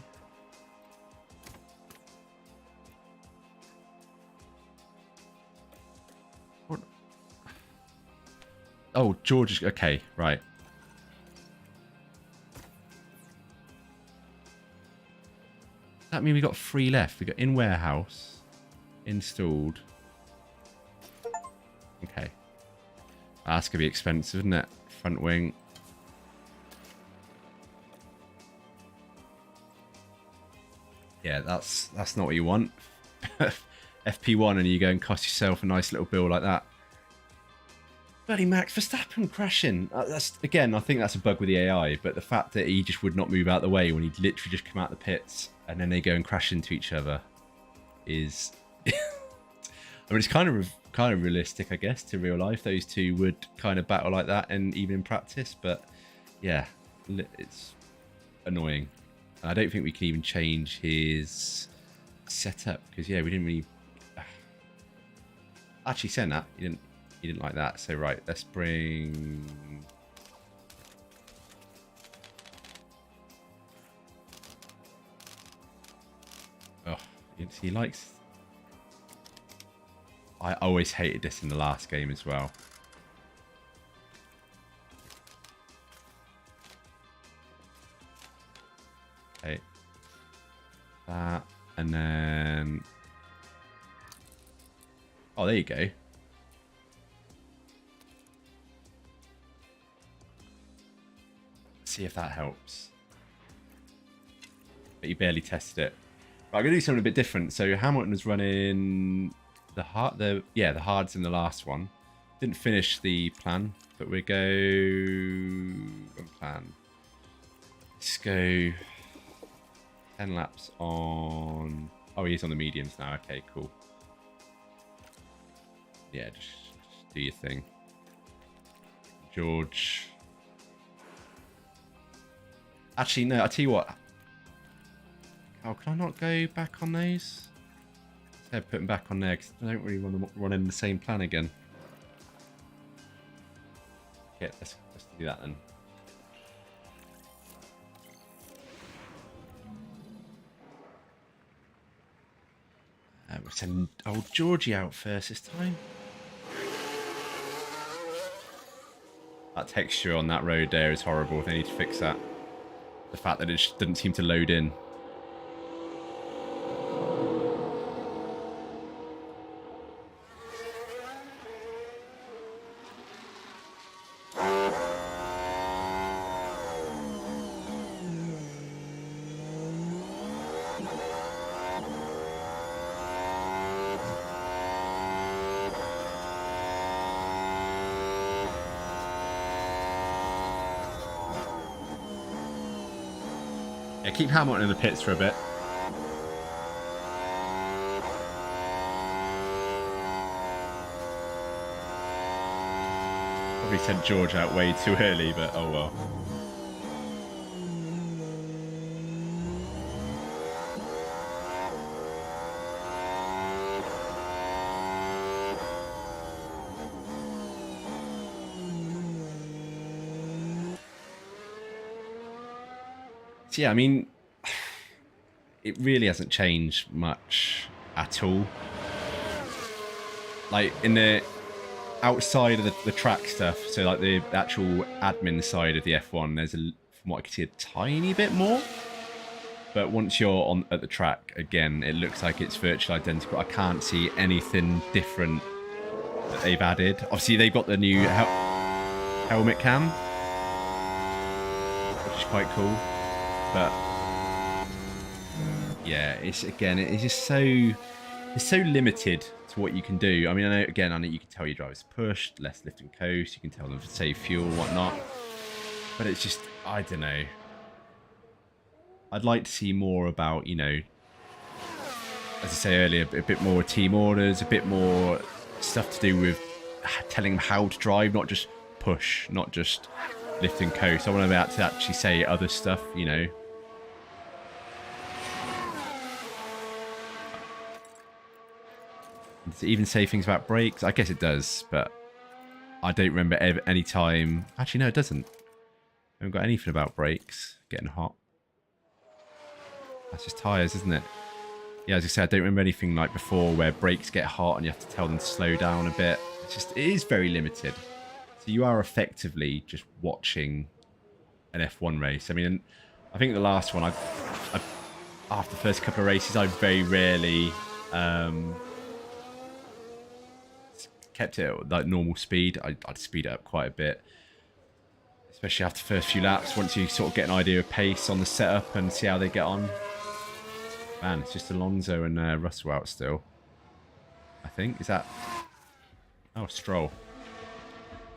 What? Oh, George is... Okay, right. That mean we got 3 left. We got in warehouse, installed. Okay. That's gonna be expensive, isn't it? Front wing. Yeah, that's not what you want. FP1 and you go and cost yourself a nice little bill like that. Bloody Max Verstappen crashing. That's again, I think that's a bug with the AI, but the fact that he just would not move out the way when he'd literally just come out the pits and then they go and crash into each other is... I mean, it's kind of realistic, I guess, to real life. Those two would kind of battle like that, and even in practice. But yeah, it's annoying. And I don't think we can even change his setup because yeah, we didn't really. Actually, saying that, he didn't like that. So right, let's bring. Oh, he likes. I always hated this in the last game as well. Okay. That, and then... Oh, there you go. See if that helps. But you barely tested it. Right, I'm going to do something a bit different. So Hamilton was running... the hards in the last one. Didn't finish the plan, but we go on plan. Let's go 10 laps on. Oh, he's on the mediums now. Okay, cool. Yeah, just do your thing, George. Actually, no. I tell you what. Oh, can I not go back on those? Put them back on there because I don't really want them running the same plan again. Okay, let's do that then. We'll send old Georgie out first this time. That texture on that road there is horrible. They need to fix that. The fact that it just didn't seem to load in. Yeah, keep Hamilton in the pits for a bit. Probably sent George out way too early, but oh well. So yeah, I mean, it really hasn't changed much at all. Like in the outside of the track stuff, so like the actual admin side of the F1, there's from what I can see a tiny bit more. But once you're at the track again, it looks like it's virtually identical. I can't see anything different that they've added. Obviously, they've got the new helmet cam, which is quite cool. But yeah, it's just so limited to what you can do. I mean, I know you can tell your drivers to push, less lift and coast. You can tell them to save fuel and whatnot. But it's just, I don't know. I'd like to see more about, you know, as I say earlier, a bit more team orders, a bit more stuff to do with telling them how to drive, not just push, not just lift and coast. I want to be able to actually say other stuff, you know. Does it even say things about brakes? I guess it does, but I don't remember any time. Actually, no, it doesn't. I haven't got anything about brakes getting hot. That's just tyres, isn't it? Yeah, as I said, I don't remember anything like before where brakes get hot and you have to tell them to slow down a bit. It is very limited. So you are effectively just watching an F1 race. I mean, I think the last one, after the first couple of races, I very rarely kept it at like normal speed. I'd speed it up quite a bit, especially after the first few laps. Once you sort of get an idea of pace on the setup and see how they get on. Man, it's just Alonso and Russell out still. I think is that. Oh, Stroll.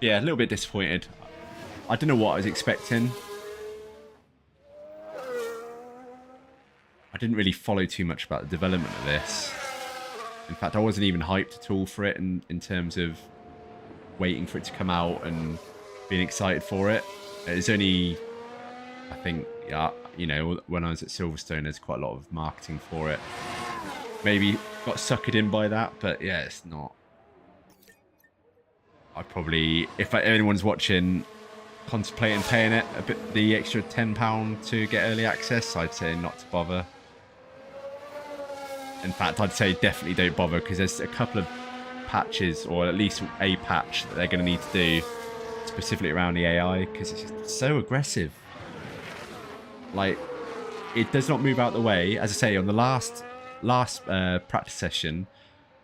Yeah, a little bit disappointed. I don't know what I was expecting. I didn't really follow too much about the development of this. In fact, I wasn't even hyped at all for it in terms of waiting for it to come out and being excited for it. It's only, I think, yeah, you know, when I was at Silverstone, there's quite a lot of marketing for it. Maybe got suckered in by that, but yeah, it's not I probably, if anyone's watching, contemplating paying it a bit, the extra £10 to get early access, I'd say not to bother. In fact, I'd say definitely don't bother, because there's a couple of patches, or at least a patch that they're going to need to do specifically around the AI, because it's just so aggressive. Like, it does not move out the way. As I say, on the last practice session,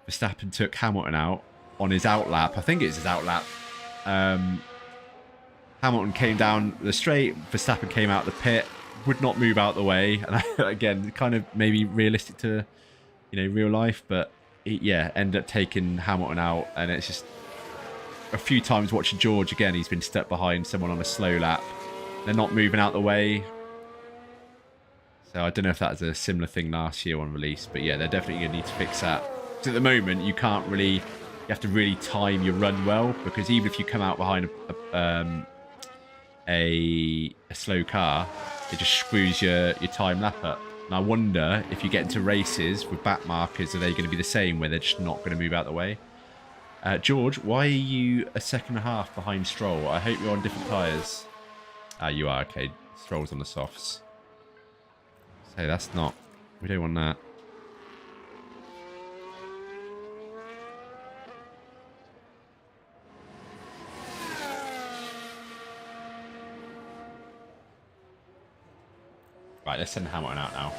Verstappen took Hamilton out on his outlap. I think it's his outlap. Hamilton came down the straight, Verstappen came out the pit, would not move out the way, and again, kind of maybe realistic to, you know, real life, but yeah, ended up taking Hamilton out, and it's just a few times watching George again, he's been stuck behind someone on a slow lap. They're not moving out the way. So I don't know if that's a similar thing last year on release, but yeah, they're definitely going to need to fix that. Because at the moment, you can't really, you have to really time your run well, because even if you come out behind a slow car, it just screws your time lap up. And I wonder if you get into races with back markers, are they going to be the same, where they're just not going to move out the way? George, why are you a second and a half behind Stroll? I hope you're on different tyres. You are, okay. Stroll's on the softs. So that's not... We don't want that. Right, let's send Hamilton out now.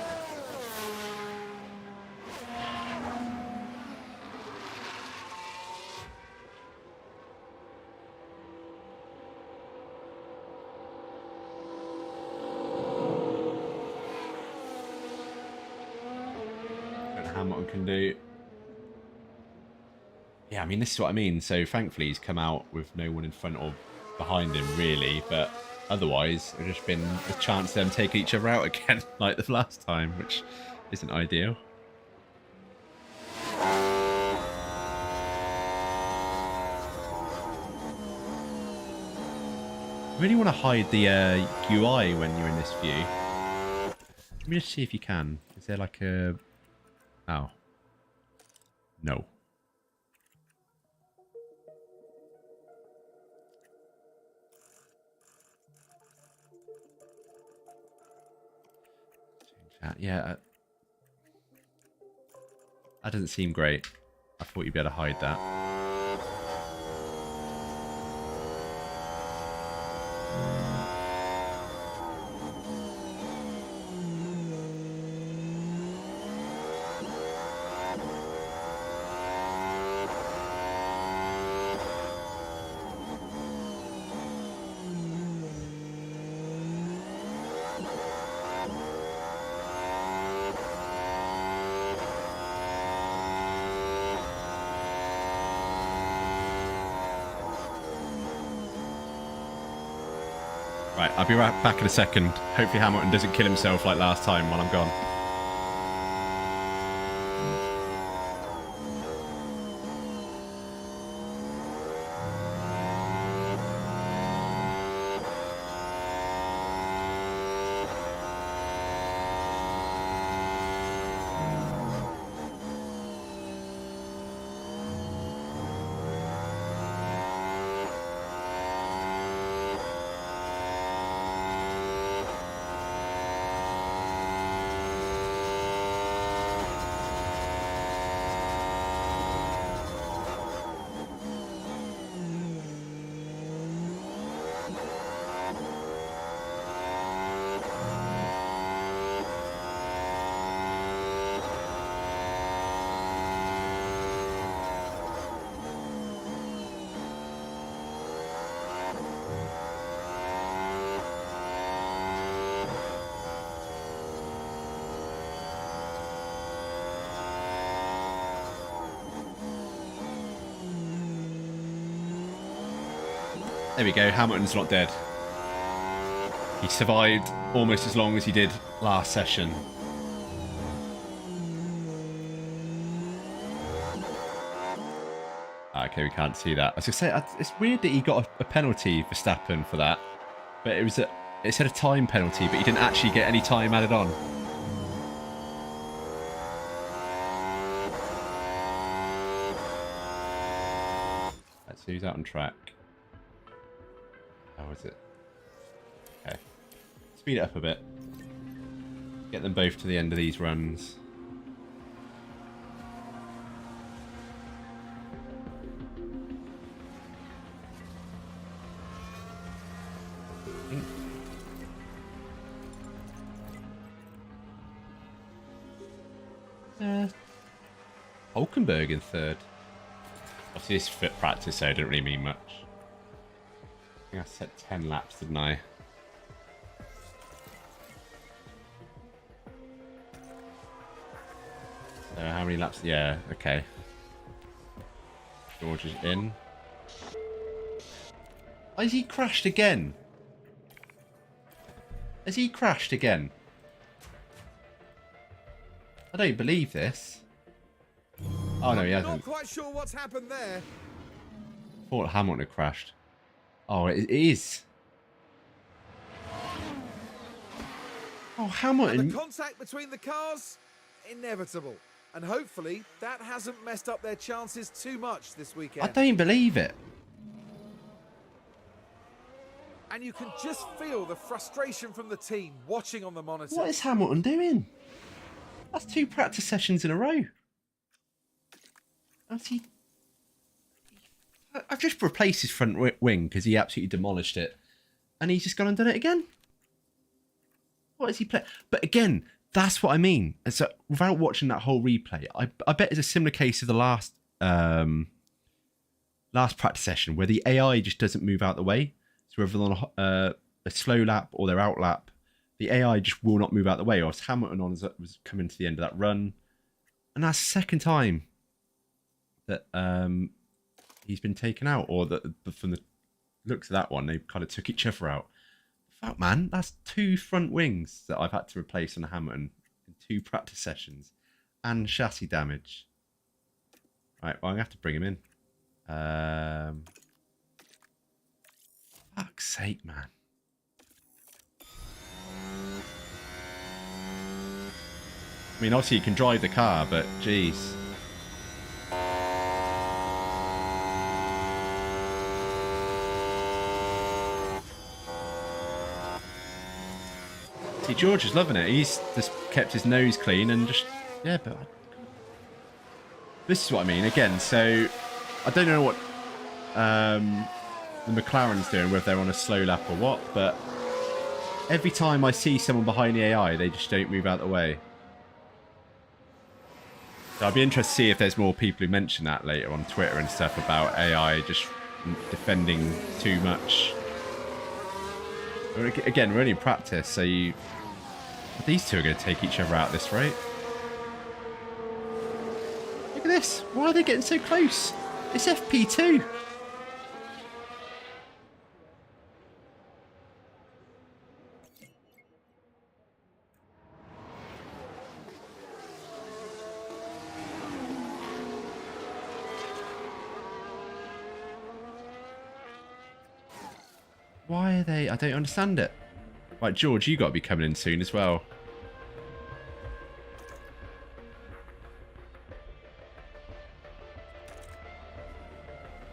Hamilton can do. Yeah, I mean, this is what I mean. So thankfully he's come out with no one in front or behind him, really. But otherwise, it's just been a chance of them taking each other out again, like the last time, which isn't ideal. I really want to hide the UI when you're in this view. Let me just see if you can. Is there like a... Oh. No. Yeah. That doesn't seem great. I thought you'd be able to hide that. Right, I'll be right back in a second. Hopefully Hamilton doesn't kill himself like last time while I'm gone. There we go, Hamilton's not dead. He survived almost as long as he did last session. Okay, we can't see that. I was going to say, it's weird that he got a penalty for Verstappen for that. But it said a time penalty, but he didn't actually get any time added on. That's So he's out on track. How is it? Okay. Speed it up a bit. Get them both to the end of these runs. Hulkenberg in third. Obviously, this is fit practice, so it didn't really mean much. I think I set 10 laps, didn't I? So how many laps? Yeah, okay. George is in. Oh, has he crashed again? Has he crashed again? I don't believe this. Oh no, he hasn't.
Not quite sure what's happened there.
I thought Hamilton had crashed. Oh, it is. Oh, Hamilton.
And the contact between the cars, inevitable. And hopefully that hasn't messed up their chances too much this weekend.
I don't believe it.
And you can just feel the frustration from the team watching on the monitor.
What is Hamilton doing? That's 2 practice sessions in a row. I've just replaced his front wing because he absolutely demolished it. And he's just gone and done it again. What is he playing? But again, that's what I mean. And so without watching that whole replay, I bet it's a similar case of the last practice session where the AI just doesn't move out the way. So whether they're on a slow lap or they're out lap, the AI just will not move out the way. Or as Hamilton was coming to the end of that run. And that's the second time that he's been taken out, or that from the looks of that one, they kind of took each other out. Fuck, man, that's 2 front wings that I've had to replace on Hamilton in 2 practice sessions, and chassis damage. Right, well, I'm gonna have to bring him in. Fuck's sake, man. I mean, obviously you can drive the car, but geez. See, George is loving it. He's just kept his nose clean and just... Yeah, but... This is what I mean. Again, so... I don't know what the McLaren's doing, whether they're on a slow lap or what, but... Every time I see someone behind the AI, they just don't move out of the way. So I'd be interested to see if there's more people who mention that later on Twitter and stuff about AI just defending too much. Again, we're only in practice, so these two are going to take each other out at this rate. Look at this. Why are they getting so close? It's FP2. Why are they? I don't understand it. Right, George, you got to be coming in soon as well.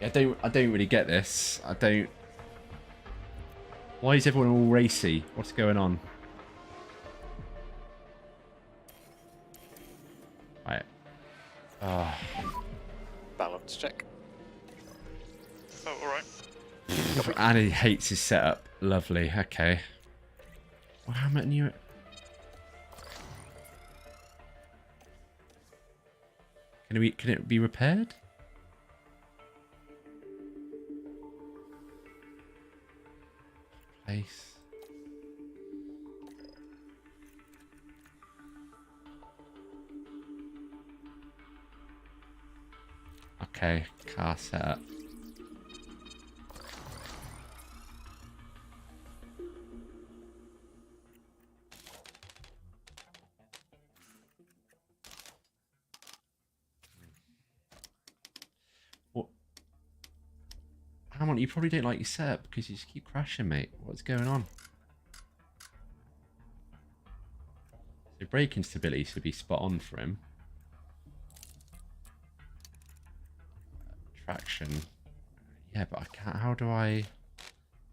I don't really get this. I don't. Why is everyone all racy? What's going on? Right.
Balance check.
Oh, alright.
And he hates his setup. Lovely. Okay. Well, how many you? Can it be repaired? Place. Okay, car setup. Hamilton, you probably don't like your setup because you just keep crashing, mate. What's going on? So braking stability should be spot on for him. Traction. Yeah, but I can't. How do I?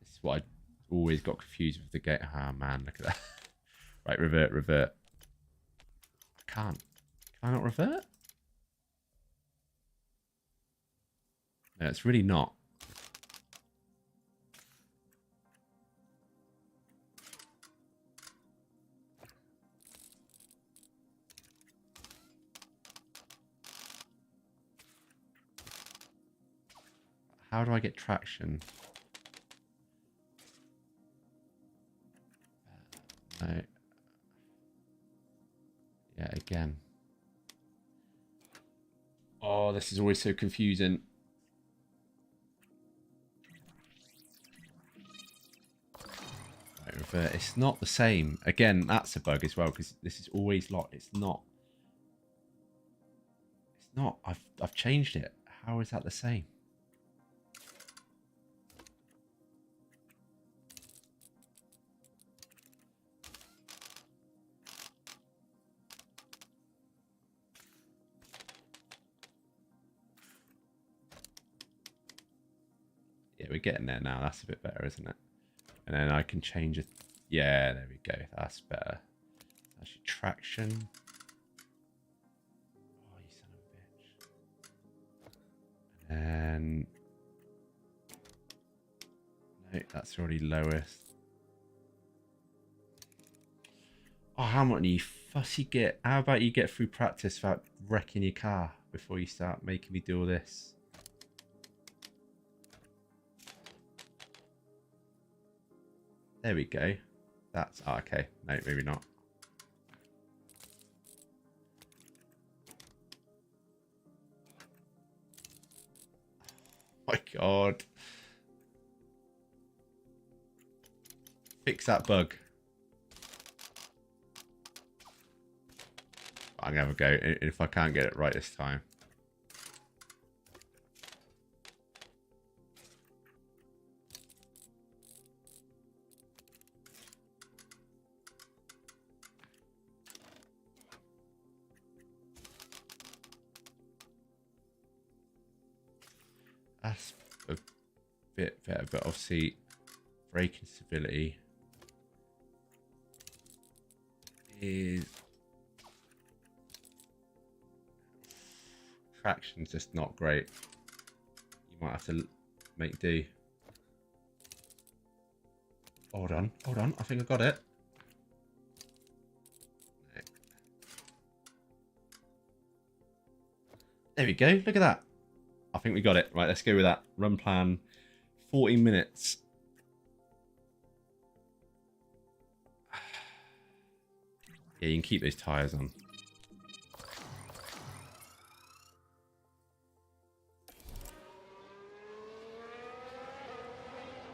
This is what I always got confused with the gate. Ah, man, look at that. Right, revert, revert. I can't. Can I not revert? No, it's really not. How do I get traction? No. Yeah, again. Oh, this is always so confusing. Right, revert. It's not the same. Again, that's a bug as well, because this is always locked. It's not. It's not. I've changed it. How is that the same? Yeah, we're getting there now. That's a bit better, isn't it? And then I can change it. Yeah, there we go. That's better. Actually, traction. Oh, you son of a bitch. And no, that's already lowest. Oh, how much you fussy git? How about you get through practice without wrecking your car before you start making me do all this? There we go. That's okay. No, maybe not. Oh my God. Fix that bug. I'm gonna have a go if I can't get it right this time. That's a bit better, but obviously braking stability is traction's just not great. You might have to make do. Hold on, I think I got it. There we go, look at that. I think we got it. Right, let's go with that. Run plan, 40 minutes. Yeah, you can keep those tyres on.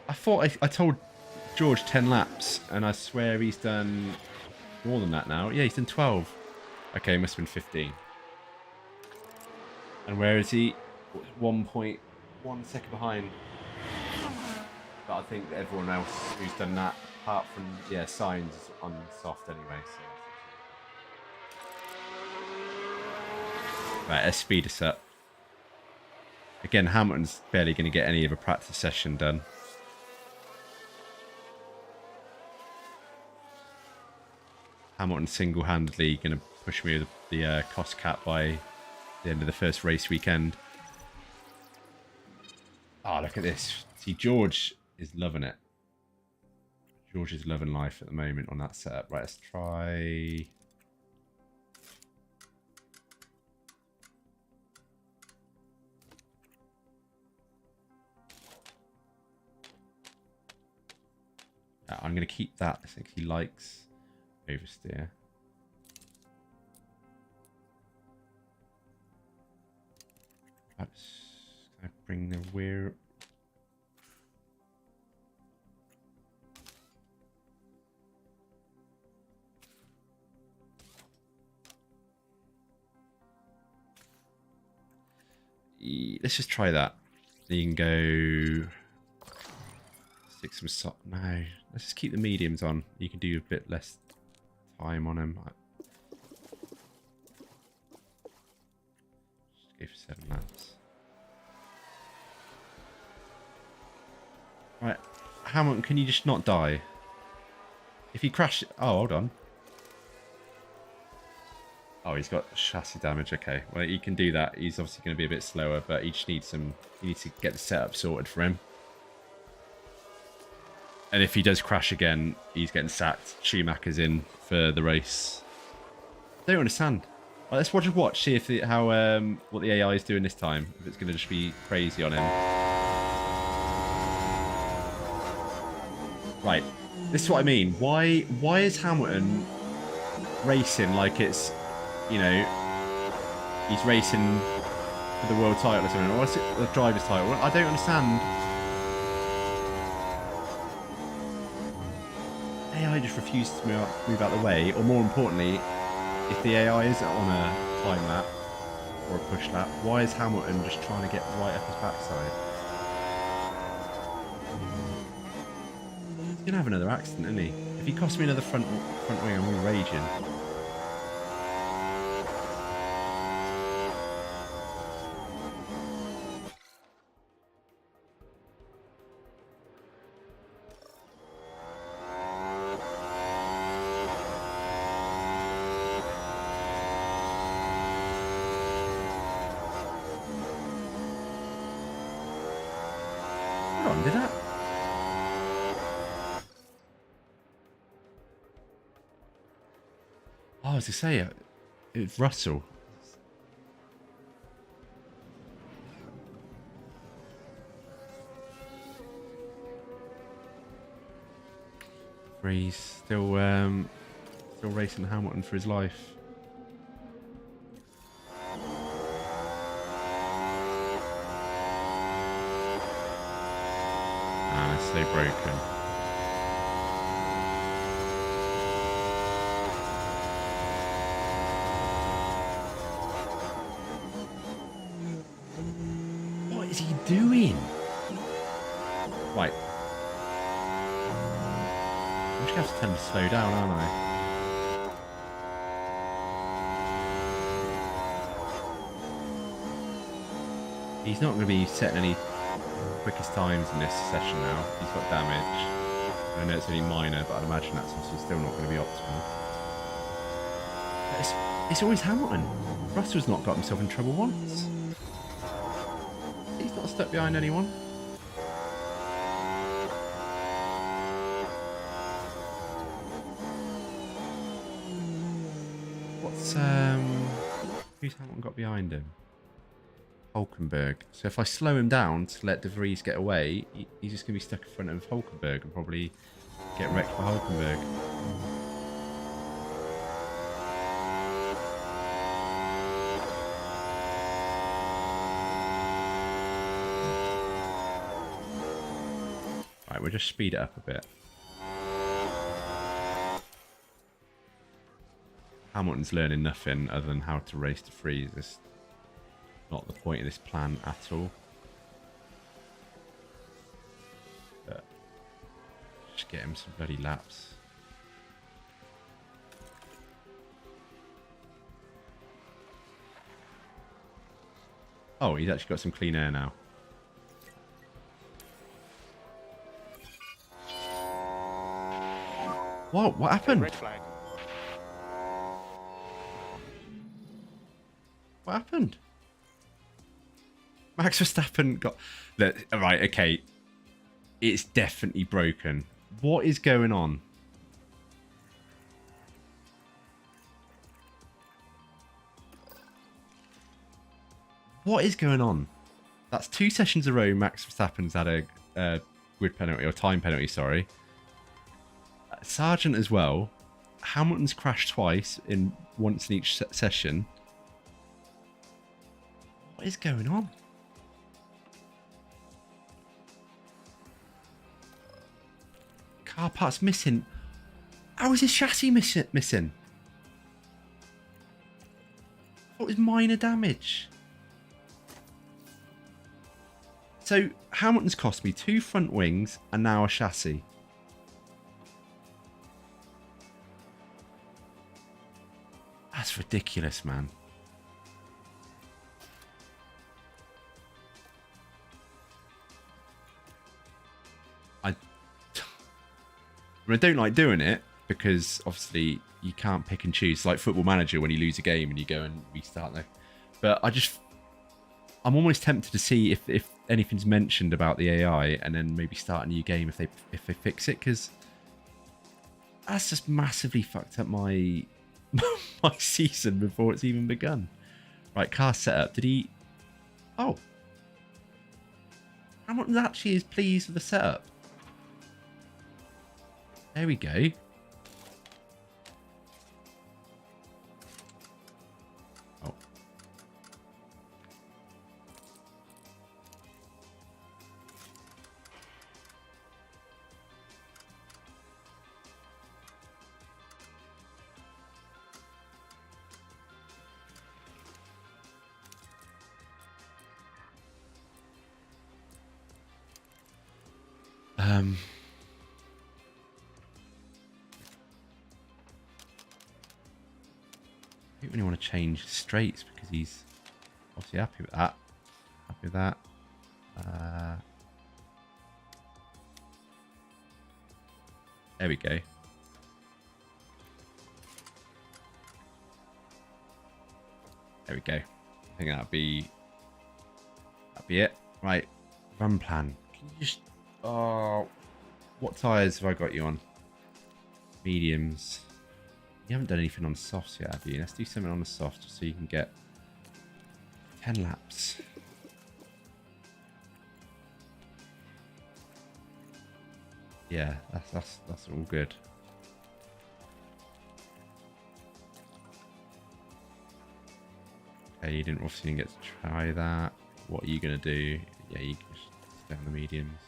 I thought I told George 10 laps, and I swear he's done more than that now. Yeah, he's done 12. Okay, must have been 15. And where is he? 1.1 second behind. But I think everyone else who's done that, apart from, yeah, Signs on soft anyway. So. Right, let's speed us up. Again, Hamilton's barely going to get any of a practice session done. Hamilton single-handedly going to push me with the cost cap by the end of the first race weekend. Oh, look at this. See, George is loving it. George is loving life at the moment on that setup. Right, let's try... I'm going to keep that. I think he likes oversteer. Perhaps can I bring the rear? Let's just try that. You can go stick some soft. No, let's just keep the mediums on. You can do a bit less time on them. Just go for 7 laps. Right, Hamilton, can you just not die? If he crashes... Oh, hold on. Oh, he's got chassis damage. Okay, well, he can do that. He's obviously going to be a bit slower, but he just needs some... He needs to get the setup sorted for him. And if he does crash again, he's getting sacked. Schumacher's in for the race. I don't understand. Right, let's watch, see if what the AI is doing this time. If it's going to just be crazy on him. Right, this is what I mean. Why is Hamilton racing like it's, you know, he's racing for the world title or something, or what's it, the driver's title? I don't understand. AI just refuses to move out the way, or more importantly, if the AI is on a time lap or a push lap, why is Hamilton just trying to get right up his backside? He's gonna have another accident, isn't he? If he costs me another front wing, I'm gonna be raging. Hold on, did that? Oh, as I say, it was Russell. He's still racing Hamilton for his life. Ah, it's so broken. What is he doing? Right. I'm just going to have to tell him to slow down, aren't I? He's not going to be setting any quickest times in this session now. He's got damage. I know it's only minor, but I'd imagine that's obviously still not going to be optimal. But it's always Hamilton. Russell's not got himself in trouble once. He's not stuck behind anyone. Who's Hamilton got behind him? Hulkenberg. So if I slow him down to let De Vries get away, he's just going to be stuck in front of Hulkenberg and probably get wrecked by Hulkenberg. Right, we'll just speed it up a bit. Hamilton's learning nothing other than how to race to freeze. It's not the point of this plan at all. But just get him some bloody laps. Oh, he's actually got some clean air now. Whoa, what happened?
Red flag.
What happened? Max Verstappen got... Right, okay. It's definitely broken. What is going on? What is going on? That's 2 sessions in a row Max Verstappen's had a grid penalty, or time penalty, sorry. Sargent as well. Hamilton's crashed twice once in each session. What is going on? Car parts missing. How is his chassis missing? What was minor damage? So Hamilton's cost me 2 front wings and now a chassis. That's ridiculous, man. I mean, I don't like doing it because obviously you can't pick and choose. It's like Football Manager when you lose a game and you go and restart there. But I'm almost tempted to see if anything's mentioned about the AI and then maybe start a new game if they fix it, because that's just massively fucked up my my season before it's even begun. Right, car setup. Did he? Oh, Hamilton actually is pleased with the setup. There we go. Oh. I don't really want to change straights because he's obviously happy with that. Happy with that. There we go. There we go. I think that'd be it. Right, run plan. Can you just? Oh, what tyres have I got you on? Mediums. You haven't done anything on softs yet, have you? Let's do something on the soft so you can get 10 laps. Yeah, that's all good. Okay, you obviously didn't get to try that. What are you gonna do? Yeah, you can just stay on the mediums.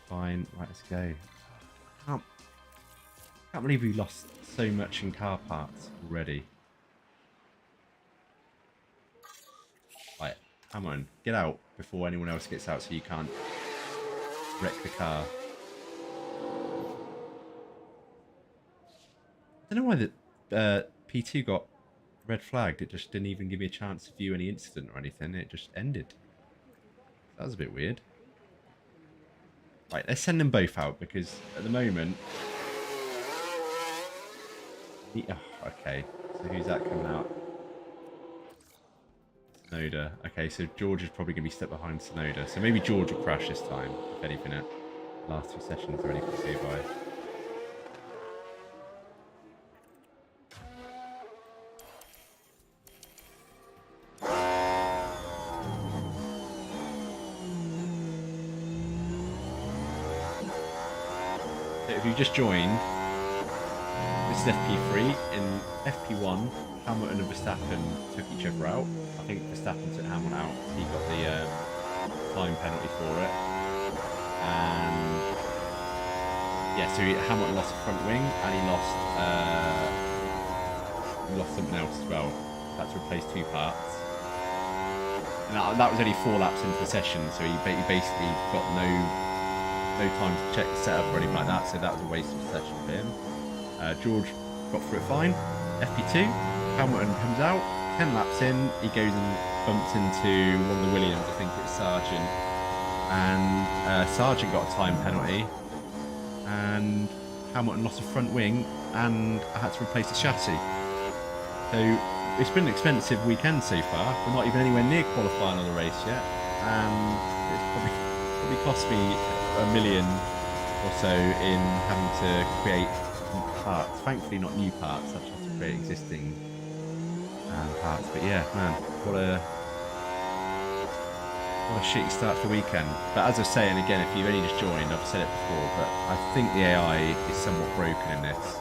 Fine, right, let's go. Can't believe we lost so much in car parts already. Right, come on, get out before anyone else gets out so you can't wreck the car. I don't know why the P2 got red flagged. It just didn't even give me a chance to view any incident or anything. It just ended. That was a bit weird. Right, let's send them both out because at the moment... Oh, okay, so who's that coming out? Sonoda. Okay, so George is probably going to be stuck behind Sonoda. So maybe George will crash this time, if anything, at the last 2 sessions or anything to see by. So if you've just joined, this is FP3. In FP1, Hamilton and Verstappen took each other out. I think Verstappen took Hamilton out. He got the time penalty for it. And yeah, so Hamilton lost a front wing and he lost something else as well. Had to replace 2 parts. And that was only 4 laps into the session, so he basically got no time to check the setup or anything like that. So that was a waste of a session for him. George got through it fine. FP2, Hamilton comes out, 10 laps in, he goes and bumps into one of the Williams, I think it's Sargent, and Sargent got a time penalty, and Hamilton lost a front wing, and I had to replace the chassis. So it's been an expensive weekend so far. We're not even anywhere near qualifying on the race yet, and it's probably cost me $1 million or so in having to create parts. Thankfully not new parts, I've had to create existing parts. But yeah, man, what a shitty start to the weekend. But as I was saying again, if you've only just joined, I've said it before, but I think the AI is somewhat broken in this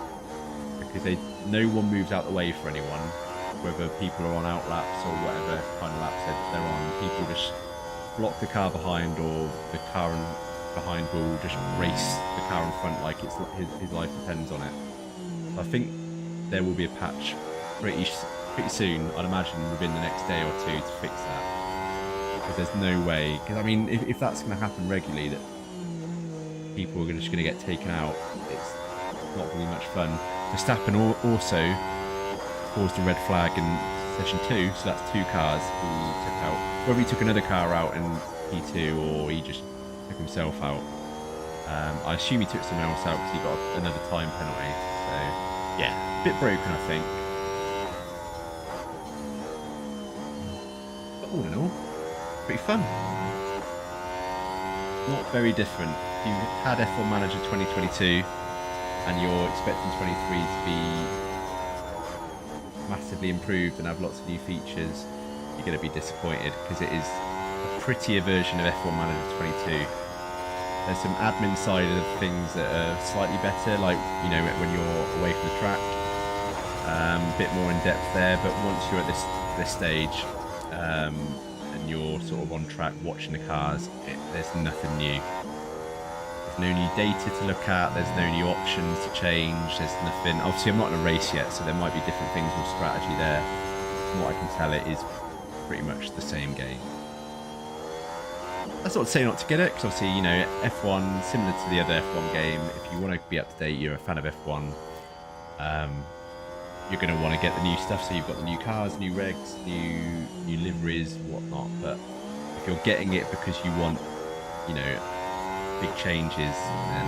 because no one moves out the way for anyone, whether people are on out laps or whatever kind of laps they're on. People just block the car behind, or the car behind will just race the car in front like it's his life depends on it. So I think there will be a patch pretty soon, I'd imagine within the next day or 2 to fix that. Because there's no way, because I mean if that's going to happen regularly, that people are just going to get taken out, it's not really much fun. Verstappen also caused a red flag in session 2, so that's 2 cars he took out. Whether he took another car out in P2 or he just took himself out, I assume he took someone else out because he got another time penalty. So, yeah, a bit broken, I think. But all in all, pretty fun. Not very different. If you had F1 Manager 2022 and you're expecting 23 to be massively improved and have lots of new features, you're going to be disappointed because it is a prettier version of F1 Manager 22. There's some admin side of things that are slightly better, like, you know, when you're away from the track, a bit more in depth there. But once you're at this stage and you're sort of on track watching the cars, there's nothing new. There's no new data to look at. There's no new options to change. There's nothing. Obviously, I'm not in a race yet, so there might be different things with strategy there. From what I can tell, it is pretty much the same game. That's not to say not to get it, because obviously, you know, F1, similar to the other F1 game, if you want to be up to date, you're a fan of F1, you're going to want to get the new stuff. So you've got the new cars, new regs, new liveries, whatnot. But if you're getting it because you want, you know, big changes, then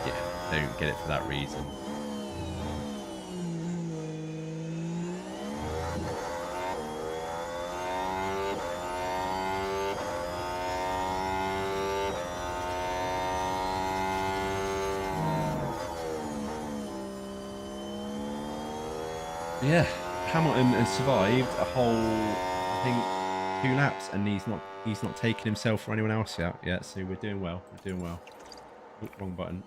yeah, don't get it for that reason. Yeah, Hamilton has survived a whole, I think, 2 laps, and he's not taken himself or anyone else out yet. So we're doing well. We're doing well. Oh, wrong button.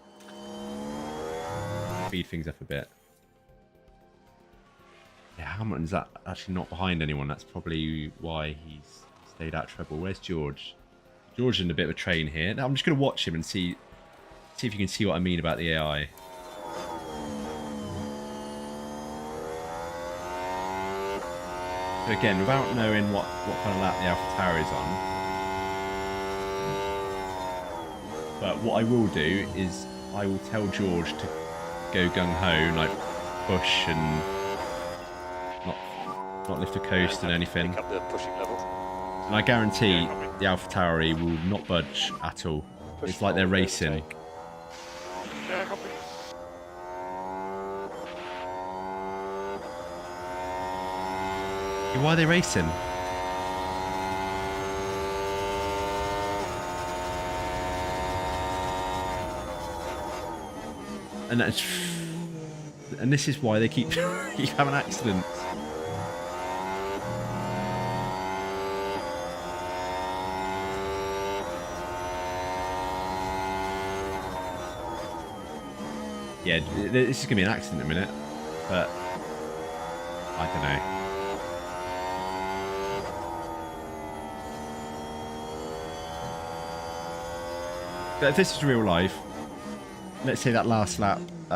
Speed things up a bit. Yeah, Hamilton's actually not behind anyone. That's probably why he's stayed at treble. Where's George? George is in a bit of a train here. Now I'm just going to watch him and see if you can see what I mean about the AI. So again, without knowing what kind of lap the AlphaTauri is on, but what I will do is I will tell George to go gung-ho, like push and not lift a coast and anything.
Pick up the pushing level.
And I guarantee the AlphaTauri will not budge at all. It's like they're racing.
Yeah, copy.
Why are they racing? And this is why they keep having accidents. Yeah, this is gonna be an accident in a minute, but I don't know. But if this is real life, let's say that last lap, the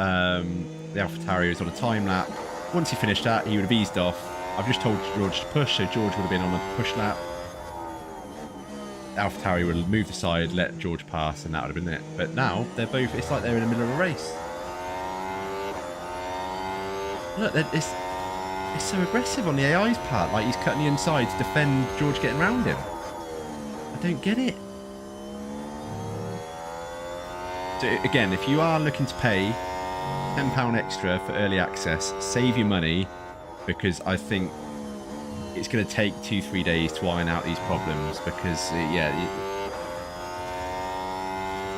AlphaTauri was on a time lap. Once he finished that, he would have eased off. I've just told George to push, so George would have been on a push lap. AlphaTauri would have moved aside, let George pass, and that would have been it. But now, they're both, it's like they're in the middle of a race. Look, it's so aggressive on the AI's part. Like, he's cutting the inside to defend George getting around him. I don't get it. So again, if you are looking to pay £10 extra for early access, save your money, because I think it's going to take 2-3 days to iron out these problems, because yeah,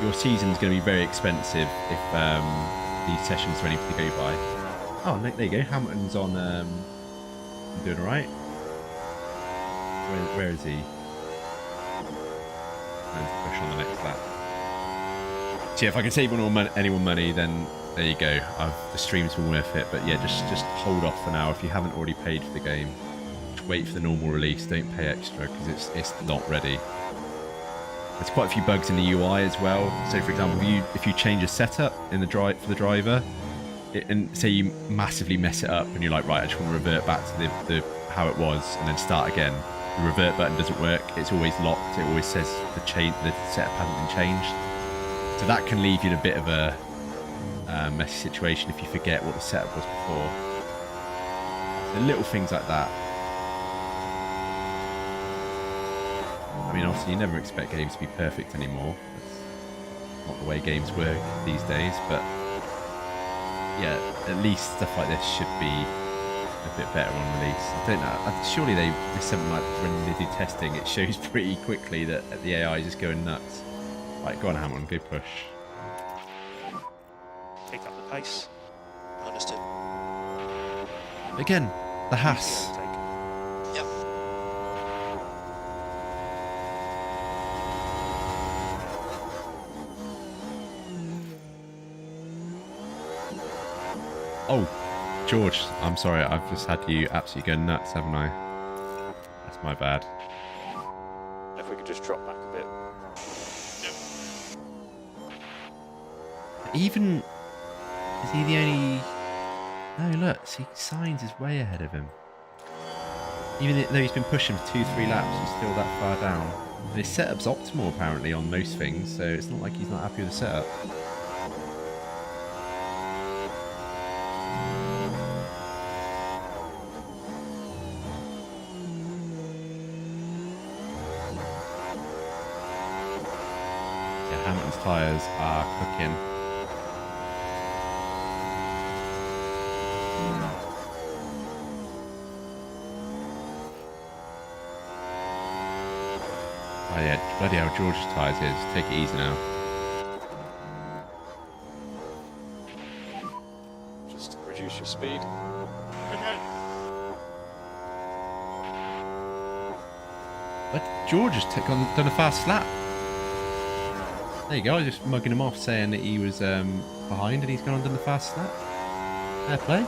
your season's going to be very expensive if these sessions are anything to go by. Oh, there you go. Hamilton's on doing all right. Where is he? Let's push on the next lap. So yeah, if I can save anyone money, then there you go. The stream's been worth it. But yeah, just hold off for now. If you haven't already paid for the game, just wait for the normal release. Don't pay extra because it's not ready. There's quite a few bugs in the UI as well. So for example, if you change a setup in the for the driver, and say you massively mess it up, and you're like, right, I just want to revert back to the how it was, and then start again. The revert button doesn't work. It's always locked. It always says the setup hasn't been changed. So that can leave you in a bit of a messy situation if you forget what the setup was before. So little things like that. I mean, obviously you never expect games to be perfect anymore. not the way games work these days, but yeah, at least stuff like this should be a bit better on release. I don't know. Surely there's something like when they do testing, it shows pretty quickly that the AI is just going nuts. Right, go on, Hamilton, go push.
Pick up the pace.
Understood.
Again, the Haas.
Yep.
Oh, George, I'm sorry. I've just had you absolutely go nuts, haven't I? That's my bad.
If we could just drop back a bit.
Even... Is he the only... No, look. See, Signs is way ahead of him. Even though he's been pushing for 2-3 laps, he's still that far down. And his setup's optimal, apparently, on most things, so it's not like he's not happy with the setup. Yeah, Hamilton's tyres are cooking. Oh yeah, bloody hell, George's tyres here. Just take it easy now.
Just reduce your speed.
But George has done a fast lap. There you go, I was just mugging him off saying that he was behind and he's gone and done the fast lap. Fair play.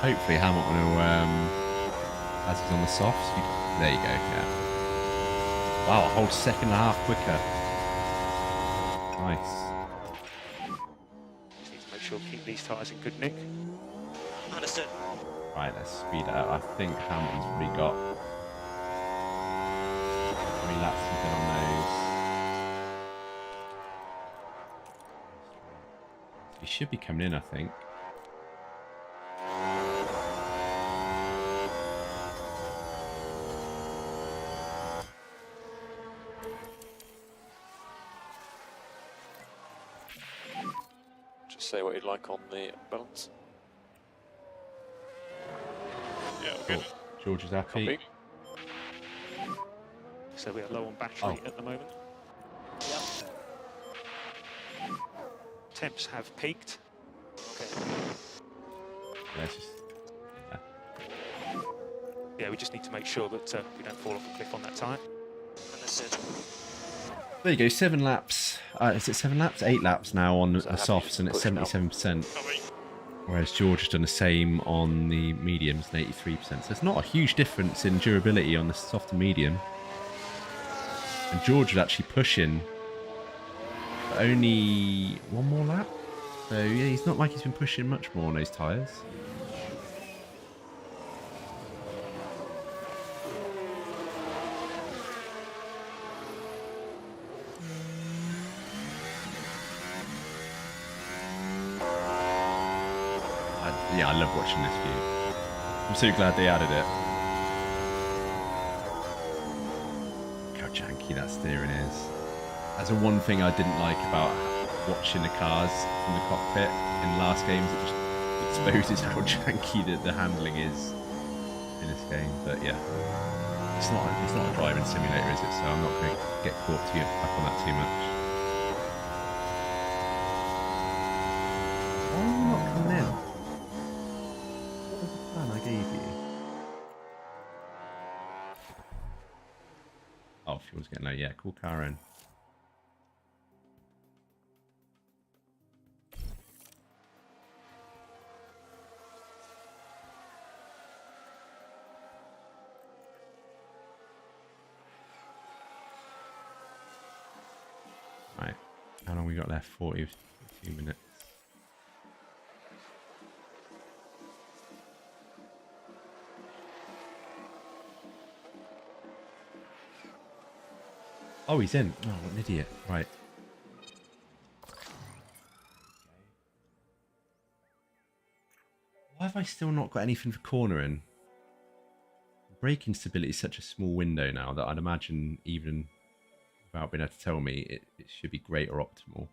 Hopefully Hamilton will, as he's on the softs, there you go, yeah. Wow, a whole second and a half quicker. Nice.
Just need to make sure we keep these tyres in good nick.
Understood.
Right, let's speed it up. I think Hamilton's probably got 3 laps to get on those. He should be coming in, I think.
Say what you'd like on the balance.
Yeah, good.
George is happy.
Copy.
So we are low on battery at the moment.
Yep.
Temps have peaked. Okay.
Let's just,
Yeah, we just need to make sure that we don't fall off a cliff on that tyre.
Understood.
there you go, 7 laps. Is it 7 laps? 8 laps now on the
happy
softs, and it's
push now.
77%.
Copy.
Whereas George has done the same on the mediums and 83%. So it's not a huge difference in durability on the soft and medium. And George was actually pushing for only 1 more lap. So yeah, he's not like he's been pushing much more on those tyres. Yeah, I love watching this view. I'm so glad they added it. Look how janky that steering is. That's the one thing I didn't like about watching the cars from the cockpit in last games. It just exposes how janky the handling is in this game. But yeah, it's not a driving simulator, is it? So I'm not going to get caught up on that too much. Why are you not coming in? I gave you. Oh, fuel's getting low. Yeah, cool car in. Right. How long we got left? 42 minutes. Oh, he's in. Oh, what an idiot. Right. Why have I still not got anything for cornering? Braking stability is such a small window now that I'd imagine even without being able to tell me it should be great or optimal.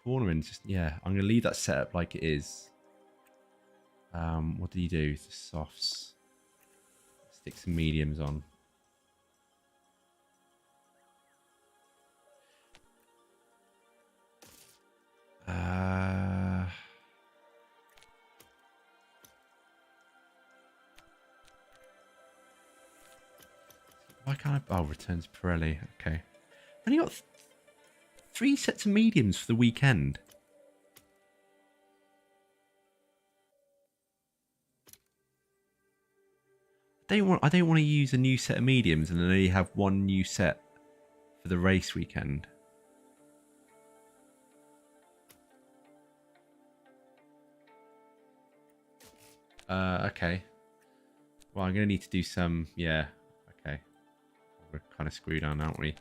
Cornering, just, yeah, I'm going to leave that setup like it is. What did he do? The softs. Stick some mediums on. Why can't I? Oh, return to Pirelli. Okay. Only got 3 sets of mediums for the weekend. I don't want to use a new set of mediums and then only have 1 new set for the race weekend. Okay. Well, I'm going to need to do some... Yeah, okay. We're kind of screwed on, aren't we?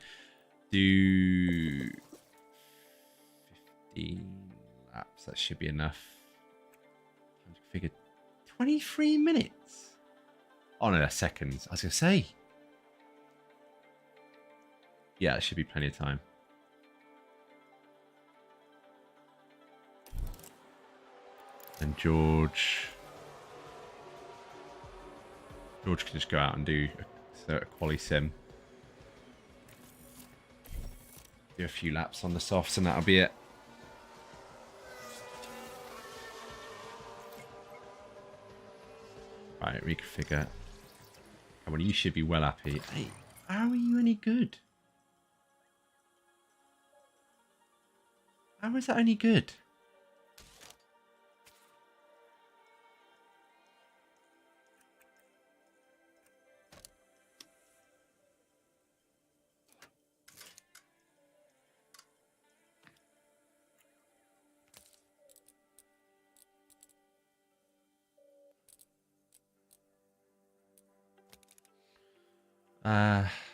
Do 15 laps. That should be enough. I figured 23 minutes. Oh no, that's seconds. I was going to say. Yeah, it should be plenty of time. And George can just go out and do a quali sim. Do a few laps on the softs and that'll be it. Right, reconfigure. Come on, you should be well happy. Hey, how are you any good? How is that any good?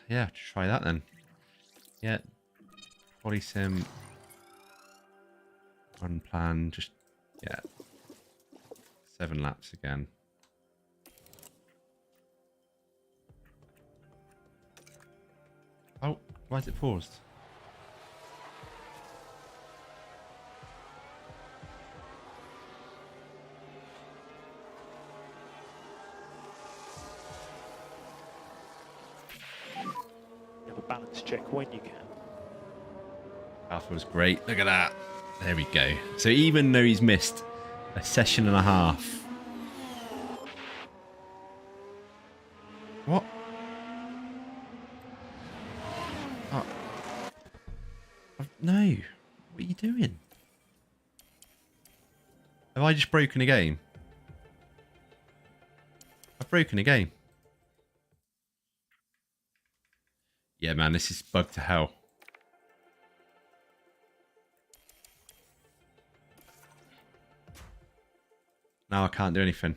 Yeah, try that then. Yeah, polysim, unplanned, just, yeah, 7 laps again. Oh, why is it paused?
Balance check when you can.
Alpha was great. Look at that. There we go. So even though he's missed a session and a half. What? Oh. No. What are you doing? Have I just broken a game? I've broken a game. Yeah, man, this is bugged to hell. Now I can't do anything.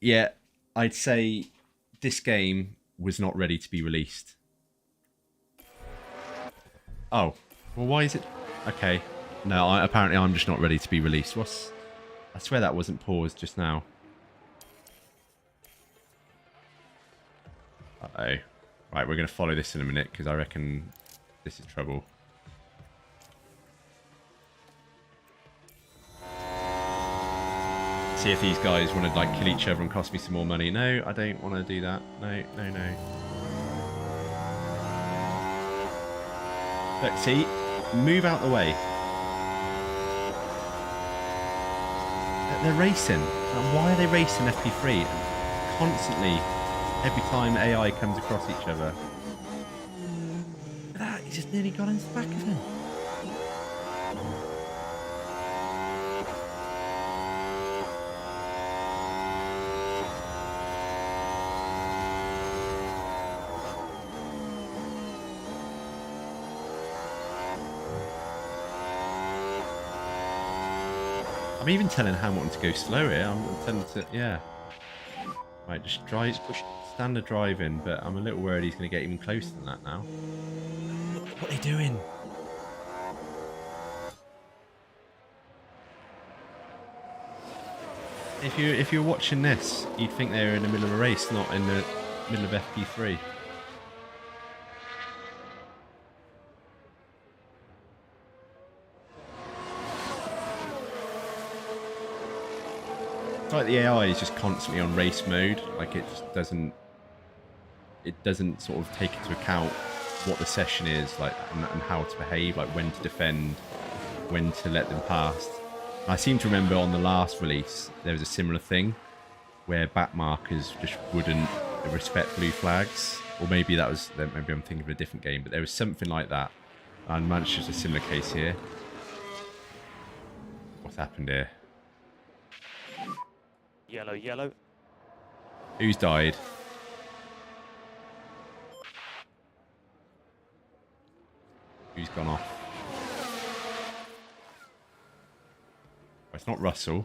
Yeah, I'd say this game was not ready to be released. Oh, well, why is it? Okay. No, apparently I'm just not ready to be released. I swear that wasn't paused just now. Uh-oh. Right, we're going to follow this in a minute because I reckon this is trouble. See if these guys want to like kill each other and cost me some more money. No, I don't want to do that. No, no, no. Look, see? Move out the way. They're racing. And why are they racing FP3? Constantly, every time AI comes across each other. Look at that, he just nearly got into the back of him. I'm even telling Hamilton to go slow here. I'm telling to, yeah. Right, just drive, push standard driving, but I'm a little worried he's going to get even closer than that now. What are they doing? If you're watching this, you'd think they were in the middle of a race, not in the middle of FP3. It's like the AI is just constantly on race mode. Like it just doesn't sort of take into account what the session is like and how to behave, like when to defend, when to let them pass. And I seem to remember on the last release there was a similar thing where back markers just wouldn't respect blue flags, or maybe I'm thinking of a different game, but there was something like that. And Manchester's a similar case here. What's happened here?
Yellow, yellow.
Who's died? Who's gone off? Oh, it's not Russell.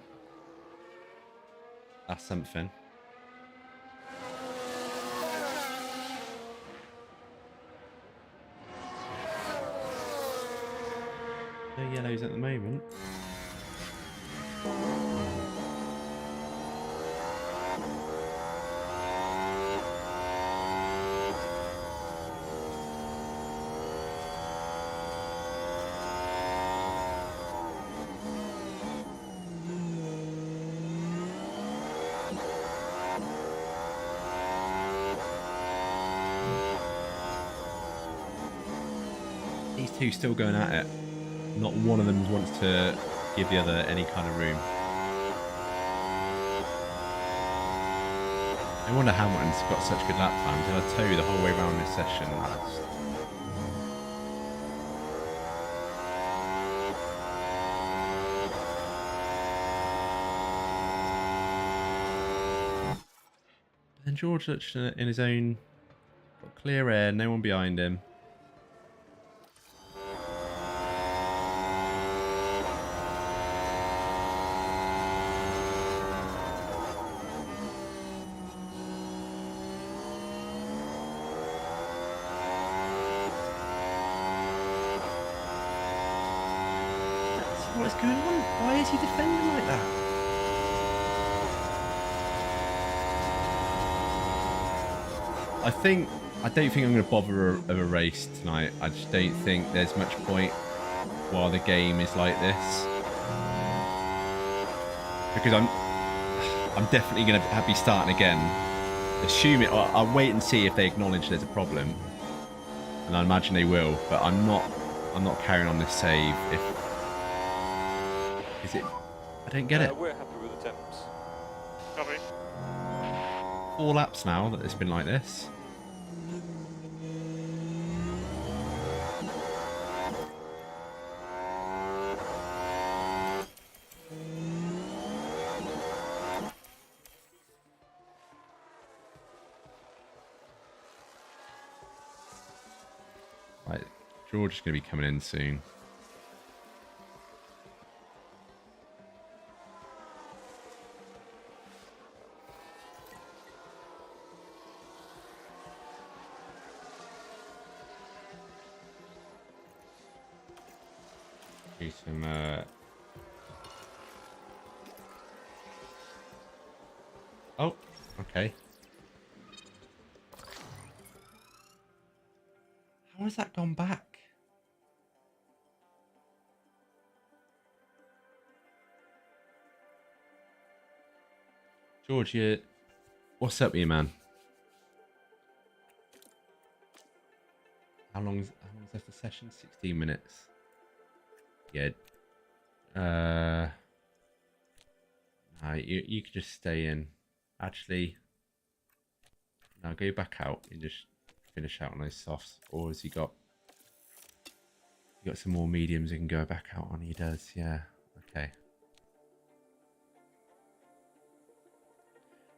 That's something. No yellows at the moment. These two still going at it. Not one of them wants to give the other any kind of room. I wonder Hamilton's got such good lap times. And I'll tell you the whole way around this session. And George looked in his own, got clear air, no one behind him. What's going on? Why is he defending like that? I don't think I'm going to bother of a race tonight. I just don't think there's much point while the game is like this, because I'm definitely going to be starting again. Assuming I'll wait and see if they acknowledge there's a problem, and I imagine they will. But I'm not carrying on this save if. Is it? I don't get it.
We're happy with the temps.
Copy.
4 laps now that it's been like this. Right, George is going to be coming in soon. Do some oh, okay. How has that gone back? George, what's up with you, man? How long's left the session? 16 minutes. Yeah. No, you could just stay in. Actually, now go back out and just finish out on those softs. Or has he got some more mediums he can go back out on? He does, yeah. Okay.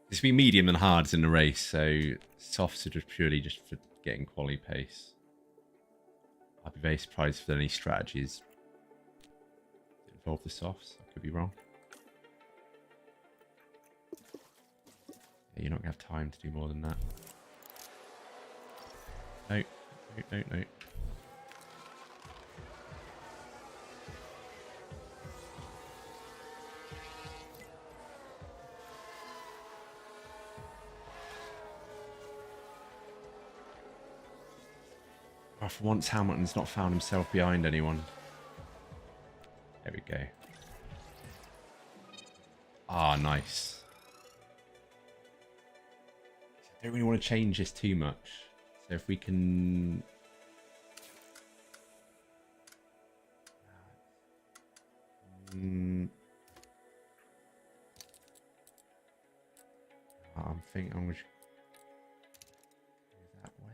This will be medium and hards in the race, so softs are just purely just for getting quality pace. I'd be very surprised if there are any strategies that involve the softs. I could be wrong. Yeah, you're not going to have time to do more than that. No. No. Oh, for once, Hamilton's not found himself behind anyone. There we go. Ah, nice. I don't really want to change this too much. So if we can... I'm thinking I'm going to go that way.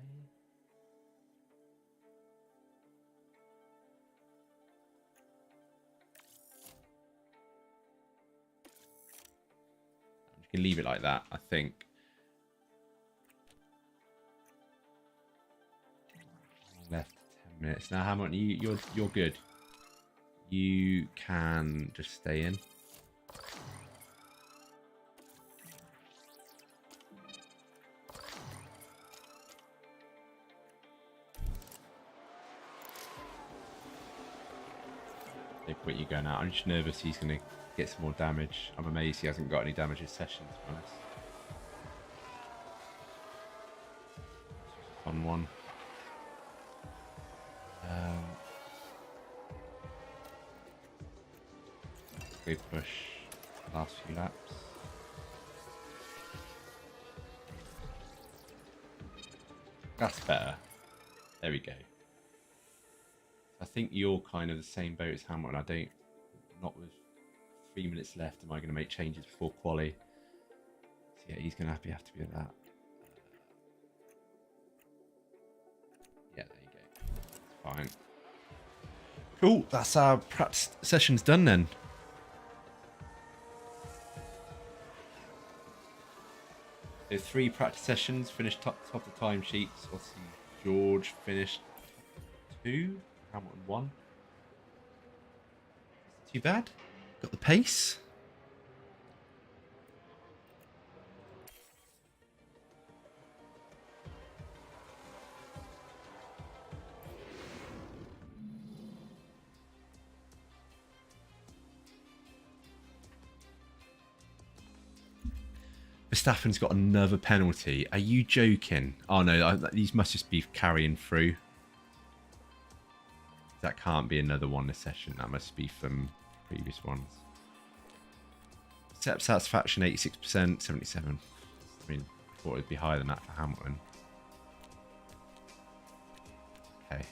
I'm just going to leave it like that, I think. Left 10 minutes. Now, Hamilton, you're good. You can just stay in. They put you going out. I'm just nervous he's going to get some more damage. I'm amazed he hasn't got any damage this session, to be honest. Fun one. Go push last few laps. That's better. There we go. I think you're kind of the same boat as Hamilton. Not with 3 minutes left, am I going to make changes before quali? So yeah, he's going to have to be at that. Yeah, there you go. Fine. Cool, that's our practice sessions done then. So 3 practice sessions, finished top of the timesheets. Obviously, George finished 2, Hamilton 1. Too bad. Got the pace. Verstappen's got another penalty. Are you joking? Oh no, these must just be carrying through. That can't be another one this session. That must be from previous ones. Setup satisfaction 86%, 77. I mean, I thought it'd be higher than that for Hamilton. Okay.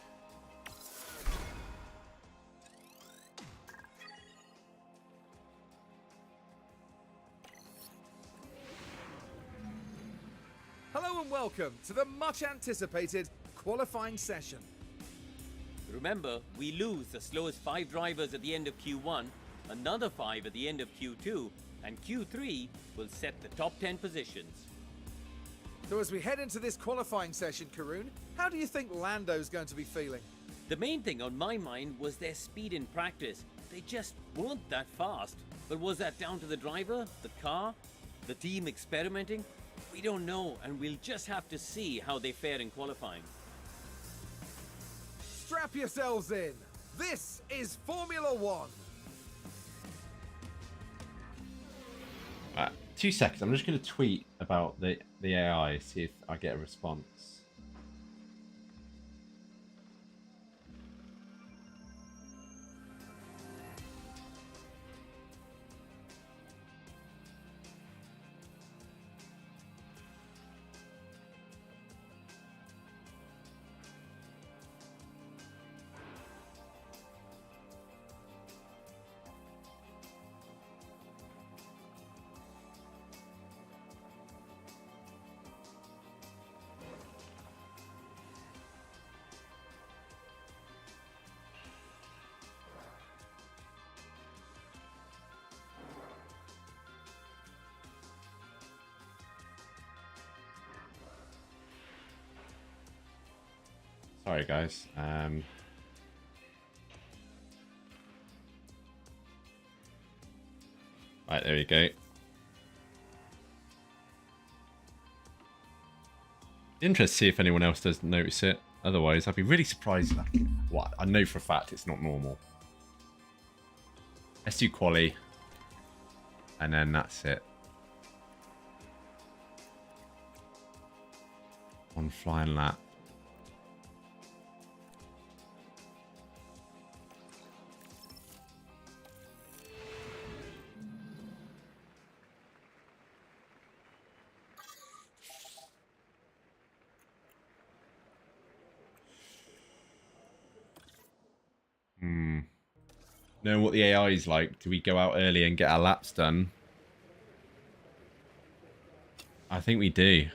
Hello and welcome to the much anticipated qualifying session.
Remember, we lose the slowest 5 drivers at the end of Q1, another 5 at the end of Q2, and Q3 will set the top 10 positions.
So as we head into this qualifying session, Karun, how do you think Lando's going to be feeling?
The main thing on my mind was their speed in practice. They just weren't that fast. But was that down to the driver, the car, the team experimenting? We don't know, and we'll just have to see how they fare in qualifying.
Strap yourselves in. This is Formula One.
2 seconds. I'm just going to tweet about the AI, see if I get a response. Sorry, guys. Right, there we go. Interested to see if anyone else does notice it. Otherwise, I'd be really surprised. Like, what? I know for a fact it's not normal. Let's do quali. And then that's it. One flying lap. Knowing what the AI is like, do we go out early and get our laps done? I think we do.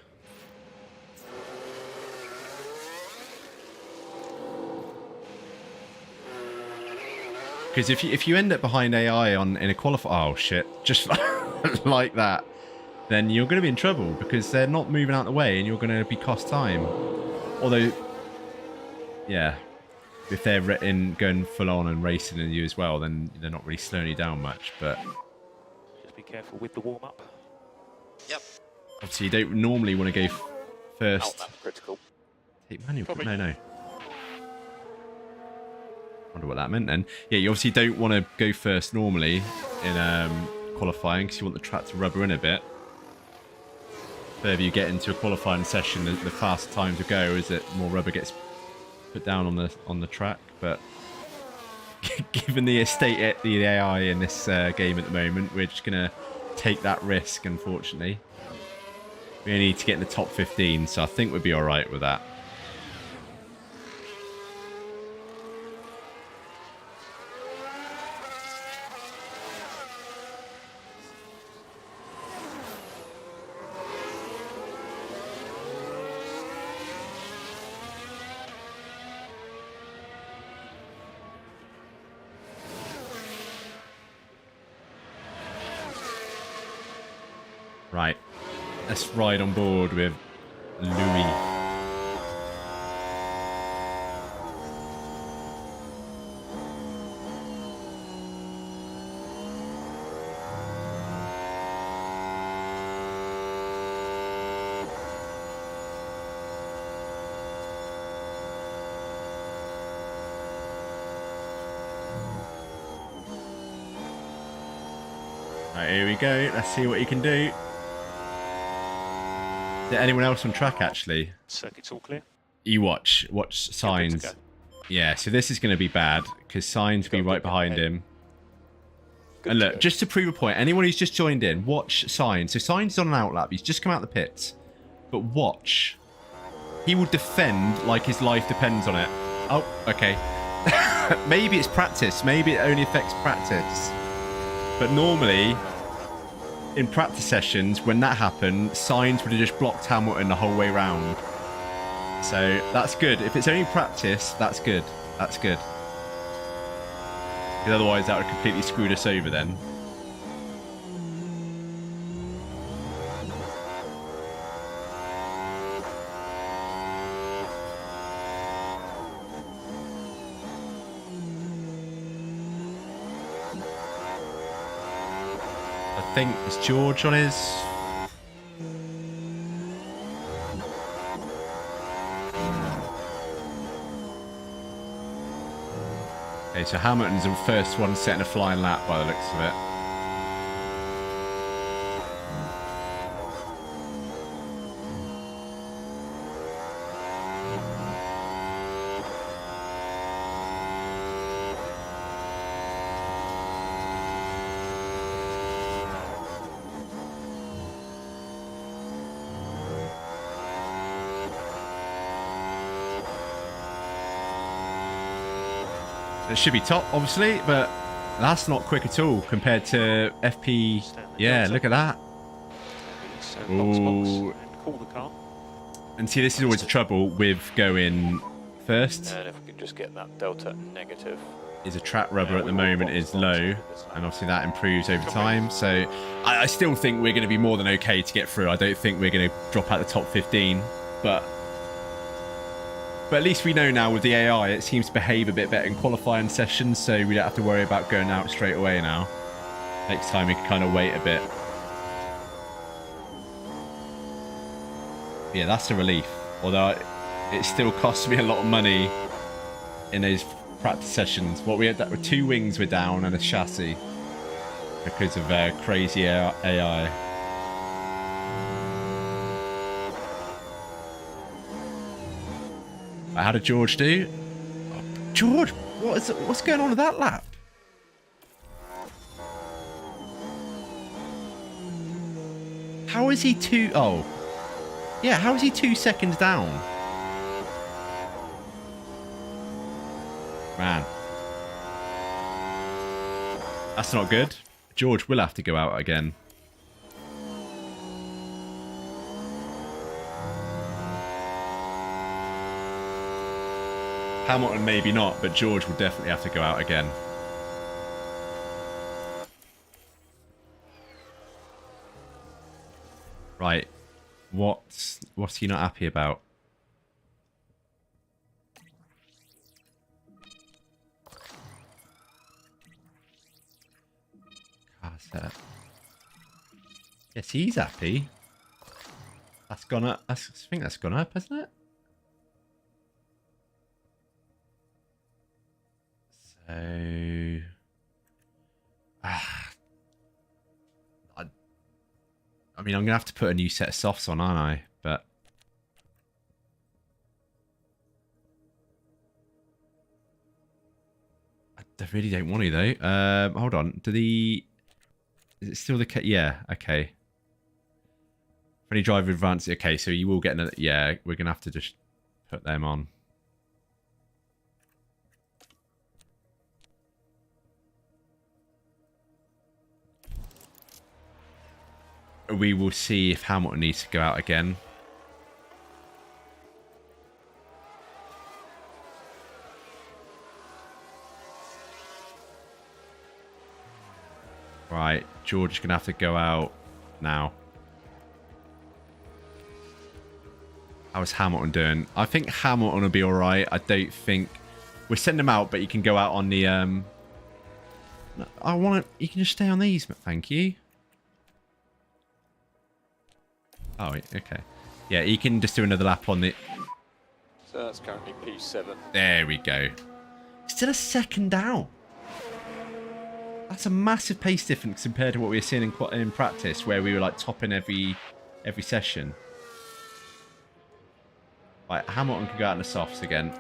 Because if you end up behind AI in a qualifier, oh shit, just like that, then you're going to be in trouble because they're not moving out the way and you're going to be cost time. Although, yeah, if they're going full on and racing in you as well, then they're not really slowing you down much. But
just be careful with the warm up.
Yep.
Obviously, you don't normally want to go first.
That's critical.
Take manual. No. Wonder what that meant then. Yeah, you obviously don't want to go first normally in qualifying because you want the track to rubber in a bit. The further you get into a qualifying session, the faster time to go is that more rubber gets put down on the track. But given the AI in this game at the moment, we're just gonna take that risk. Unfortunately, we only need to get in the top 15, so I think we'll be all right with that. Right, let's ride on board with Louis. Right, here we go. Let's see what he can do. Is there anyone else on track, actually?
Circuit's all clear.
You watch Signs. Yeah, so this is going to be bad, because Signs will be right behind him. And look, just to prove a point, anyone who's just joined in, watch Signs. So Signs is on an outlap. He's just come out the pits. But watch. He will defend like his life depends on it. Oh, okay. Maybe it's practice. Maybe it only affects practice. But normally, in practice sessions, when that happened, Signs would have just blocked Hamilton the whole way round. So that's good. If it's only practice, that's good. That's good. Because otherwise, that would have completely screwed us over then. I think it's George on his. Okay, so Hamilton's the first one setting a flying lap by the looks of it. It should be top, obviously, but that's not quick at all compared to FP. Yeah, look at that. Ooh.
Call the car.
And see, this is always the trouble with going first.
And if we could just get that delta negative.
Is a track rubber at the moment is low, and obviously that improves over time. So I still think we're going to be more than okay to get through. I don't think we're going to drop out the top 15, but at least we know now with the AI, it seems to behave a bit better in qualifying sessions, so we don't have to worry about going out straight away now. Next time we can kind of wait a bit. Yeah, that's a relief. Although it still costs me a lot of money in those practice sessions. What we had that were 2 wings were down and a chassis because of crazy AI. How did George do? Oh, George, what's going on with that lap? How is he two? Oh, yeah. How is he 2 seconds down? Man, That's not good. George will have to go out again. Hamilton maybe not, but George will definitely have to go out again. Right. What's he not happy about? Carset. Yes, he's happy. That's gone up. I think that's gone up, hasn't it? So, I mean, I'm gonna have to put a new set of softs on, aren't I? But I really don't want to though. Hold on. Is it still the case? Yeah. Okay. For any driver advance. Okay, so you will get another. Yeah, we're gonna have to just put them on. We will see if Hamilton needs to go out again. Right, George is going to have to go out now. How's Hamilton doing? I think Hamilton will be alright. I don't think... We'll send him out, but he can go out on the... You can just stay on these, thank you. Oh, okay. Yeah, he can just do another lap on the...
So that's currently P7.
There we go. Still a second down. That's a massive pace difference compared to what we were seeing in practice, where we were like topping every session. Right, Hamilton can go out in the softs again.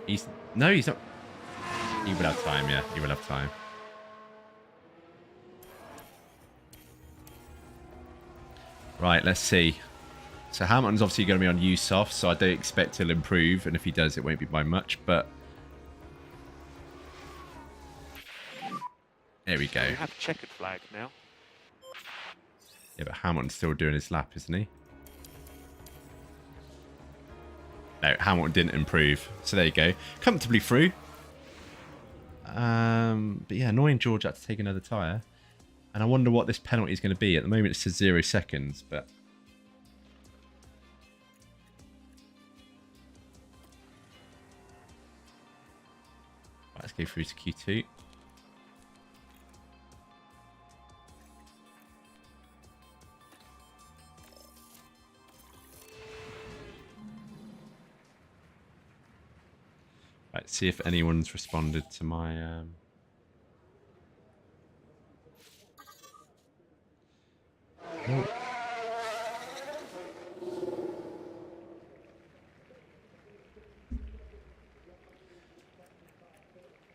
He's not. He will have time. Yeah, he will have time. Right, let's see. So Hamilton's obviously going to be on used soft, so I don't expect he'll improve, and if he does, it won't be by much, but... There we go.
We have a checkered flag now.
Yeah, but Hamilton's still doing his lap, isn't he? No, Hamilton didn't improve. So there you go. Comfortably through. But yeah, annoying George had to take another tyre. And I wonder what this penalty is going to be. At the moment, it says 0 seconds, but... Right, let's go through to Q2. Right, see if anyone's responded to my... Oh.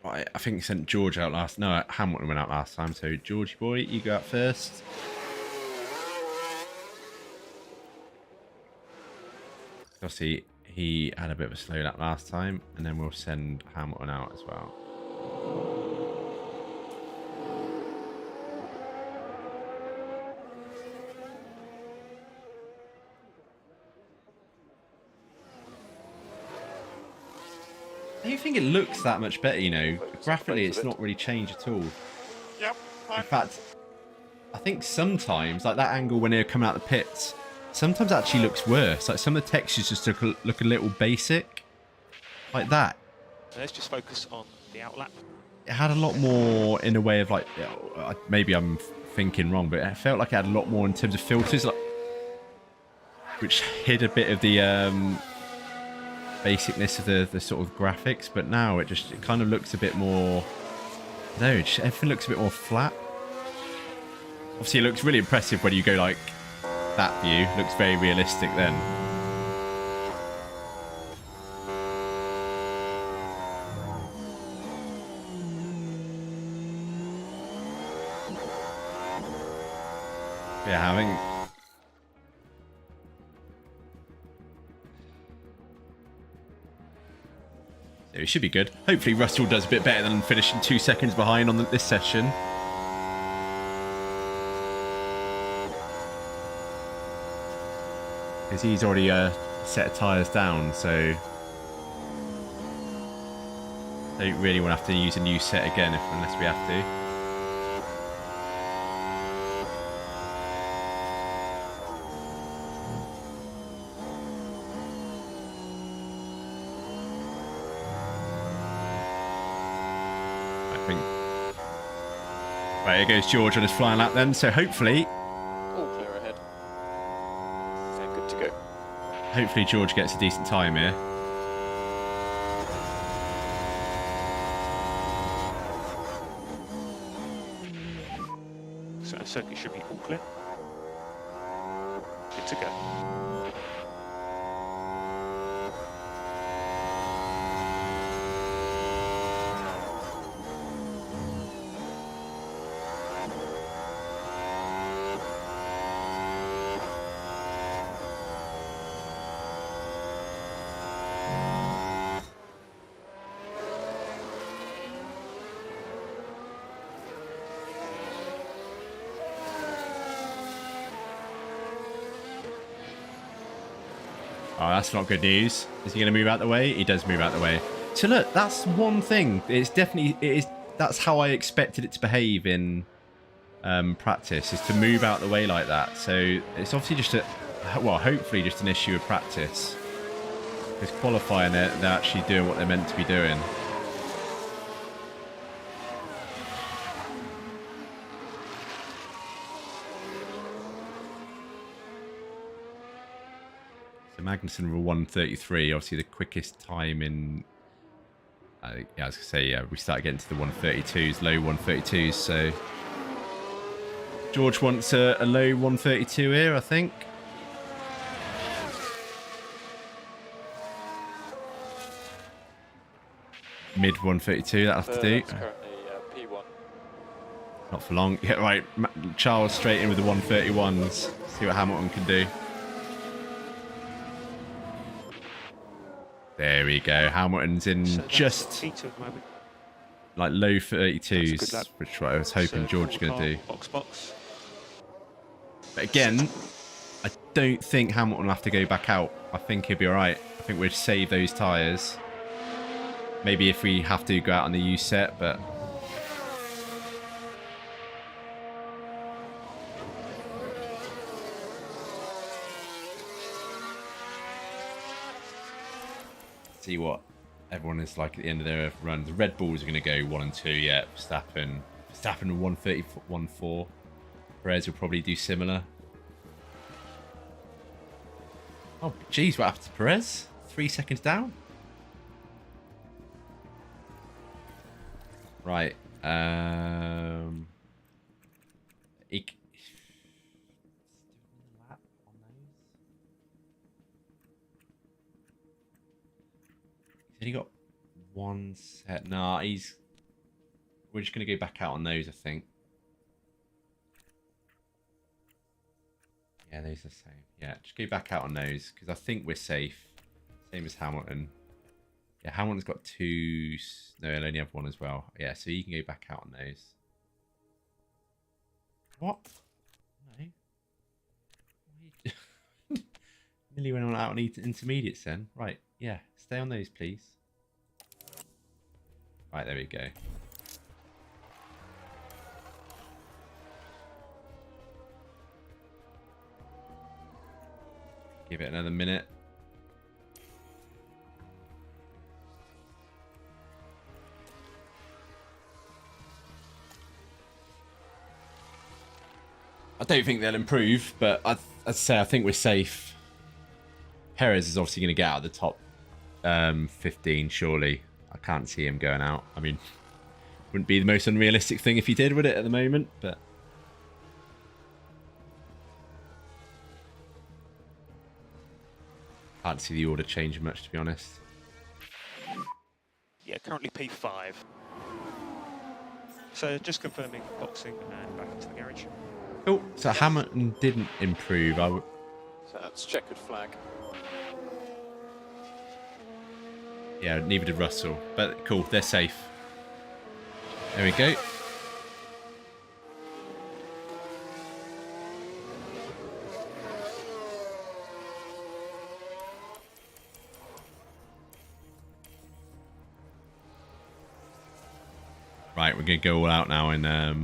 Right, I think he sent George out last. No, Hamilton went out last time. So, Georgie boy, you go out first. Obviously, he had a bit of a slow lap last time, and then we'll send Hamilton out as well. I don't think it looks that much better, you know. Graphically, it's not really changed at all.
Yep.
In fact, I think sometimes, like that angle when they're coming out the pits, sometimes it actually looks worse. Like some of the textures just look a little basic. Like that.
Let's just focus on the outlap.
It had a lot more in the way of like, maybe I'm thinking wrong, but it felt like it had a lot more in terms of filters, like, which hid a bit of the basicness of the sort of graphics. But now it kind of looks a bit more, no, everything looks a bit more flat. Obviously, it looks really impressive when you go like that view. Looks very realistic then. Yeah, I think it should be good. Hopefully Russell does a bit better than finishing 2 seconds behind on this session. Because he's already a set of tyres down, so don't really want to have to use a new set again unless we have to. Right, here goes George on his flying lap then, so hopefully...
All clear ahead. Yeah, good to go.
Hopefully George gets a decent time here.
So circuit should be all clear. Good to go.
Oh, that's not good news. Is he going to move out the way? He does move out the way. So look, that's one thing. It's definitely, that's how I expected it to behave in practice, is to move out the way like that. So it's obviously just hopefully just an issue of practice. Because qualifying, they're actually doing what they're meant to be doing. Magnussen were 1:33, obviously the quickest time in. Yeah, I was gonna say, yeah, we started getting to the 1:32s, low 1:32s. So George wants a low 1:32 here, I think. Mid 1:32, that'll have to do.
Currently P1.
Not for long. Yeah, right. Charles straight in with the 1:31s. See what Hamilton can do. There we go. Hamilton's in
So
just like low 32s, which I was hoping George was going to do.
Box.
But again, I don't think Hamilton will have to go back out. I think he'll be all right. I think we'll save those tyres. Maybe if we have to go out on the U set, but... See what everyone is like at the end of their runs. Red Bulls are going to go 1 and 2. Yeah, Verstappen 1:31.4. Perez will probably do similar. Oh, geez, what happened to Perez? 3 seconds down. Right. He got one set. Nah, we're just going to go back out on those, I think. Yeah, those are the same. Yeah, just go back out on those, because I think we're safe. Same as Hamilton. Yeah, Hamilton's got 2... No, he'll only have 1 as well. Yeah, so you can go back out on those. What? No. Nearly went on out on intermediates then. Right, yeah. Stay on those, please. Right, there we go. Give it another minute. I don't think they'll improve, but as I say, I think we're safe. Perez is obviously going to get out of the top 15, surely. I can't see him going out. I mean, wouldn't be the most unrealistic thing if he did, would it, at the moment? But can't see the order changing much, to be honest.
Yeah, currently P5. So just confirming boxing and back into the garage.
Oh, so Hamilton didn't improve.
So that's checkered flag.
Yeah, neither did Russell. But cool, they're safe. There we go. Right, we're going to go all out now and oh,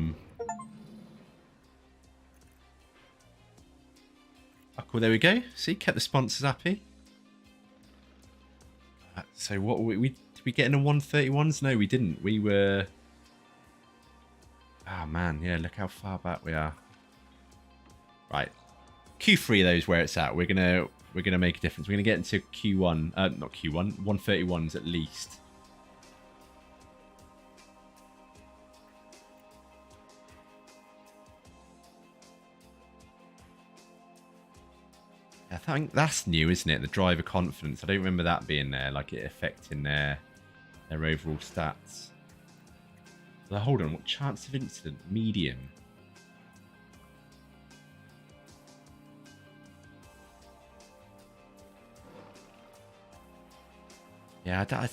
cool, there we go. See, kept the sponsors happy. So what did we get in the 131s? No, we didn't. We were... Oh man, yeah, look how far back we are. Right. Q3 though is where it's at. We're gonna make a difference. We're gonna get into Q1, not Q1, 131s at least. I think that's new, isn't it? The driver confidence. I don't remember that being there, like it affecting their overall stats. Well, hold on, what chance of incident? Medium. Yeah,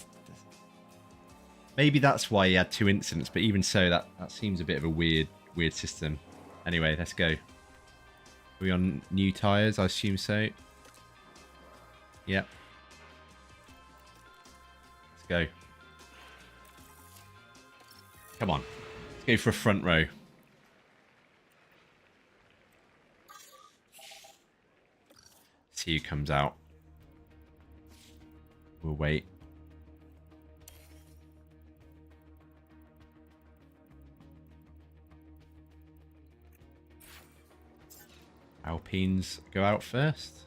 maybe that's why he had 2 incidents, but even so, that seems a bit of a weird system. Anyway, let's go. Are we on new tyres? I assume so. Yep. Let's go. Come on. Let's go for a front row. See who comes out. We'll wait. Alpines go out first.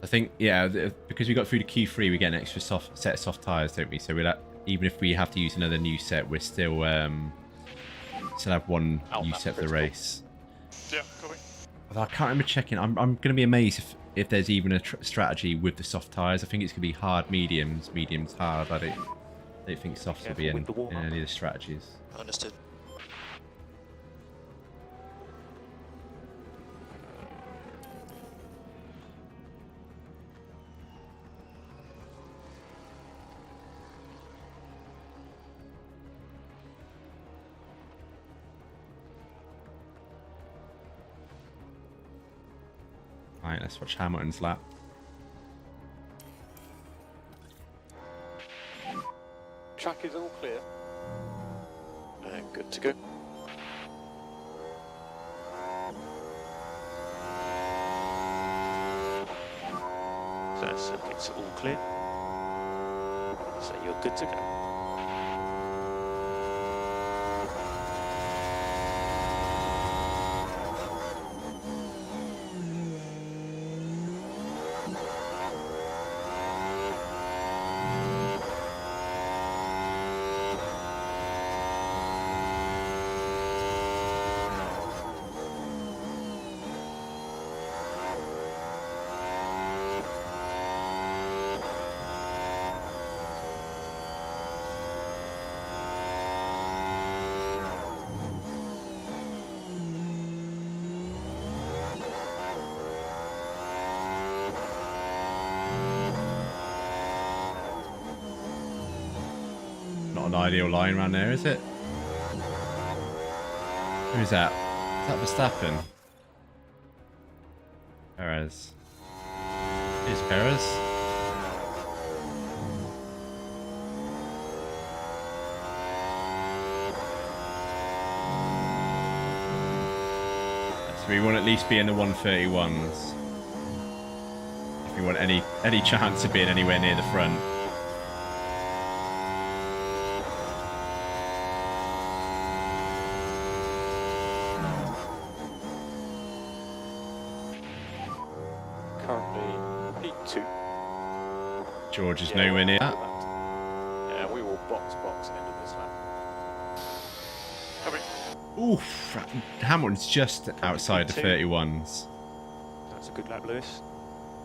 I think, yeah, because we got through to Q3, we get an extra set of soft tyres, don't we? So we'll even if we have to use another new set, we're still have one new set for the race.
Yeah, copy.
Although I can't remember checking. I'm going to be amazed if there's even a strategy with the soft tyres. I think it's going to be hard, mediums, hard. I don't think softs will be in any of the strategies.
Understood.
Right, let's watch Hamilton's lap.
Track is all clear.
Good to go.
So circuit's all clear. So you're good to go.
Not an ideal line around there, is it? Who's that? Is that Verstappen? Perez. Here's Perez. So we want to at least be in the 131s. If we want any chance of being anywhere near the front.
Currently P2.
George is nowhere near that.
Yeah, we will box end of this lap. Copy.
Oof, Hamilton's just outside the 31s.
That's a good lap, Lewis.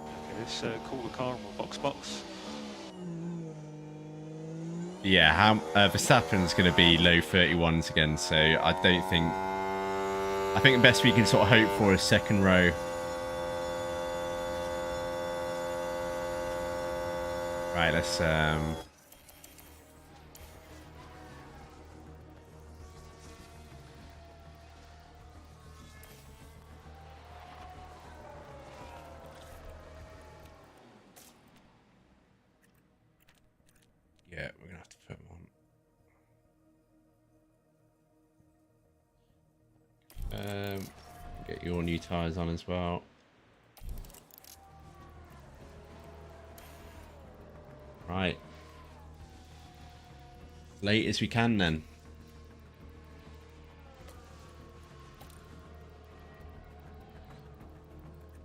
Okay, let's call the car and we'll box.
Yeah, how Verstappen's going to be low 31s again, so I don't think... I think the best we can sort of hope for is second row. Right, let's... Yeah, we're going to have to put one. Get your new tyres on as well. Right. Late as we can then.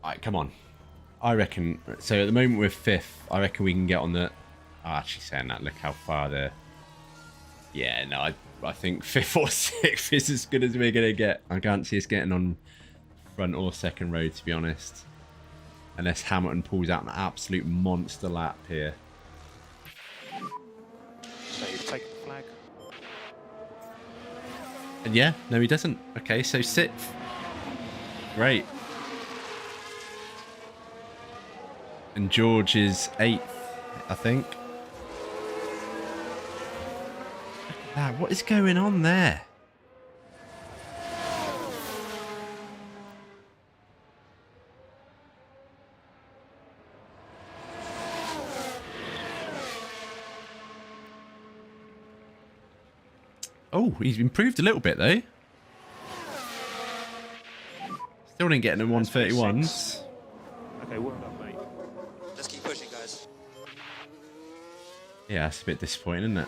Alright, come on. I reckon, so at the moment we're 5th. I reckon we can get on the... Oh, actually saying that, look how far the... Yeah, no, I think 5th or 6th is as good as we're going to get. I can't see us getting on front or second row, to be honest. Unless Hamilton pulls out an absolute monster lap here.
So you've taken the flag.
And yeah, no he doesn't. Okay, so 6th. Great. And George is 8th, I think. Look at that. What is going on there? Oh, he's improved a little bit though. Still didn't get in the 131s.
Okay, well done, mate.
Just keep pushing, guys.
Yeah, that's a bit disappointing, isn't it?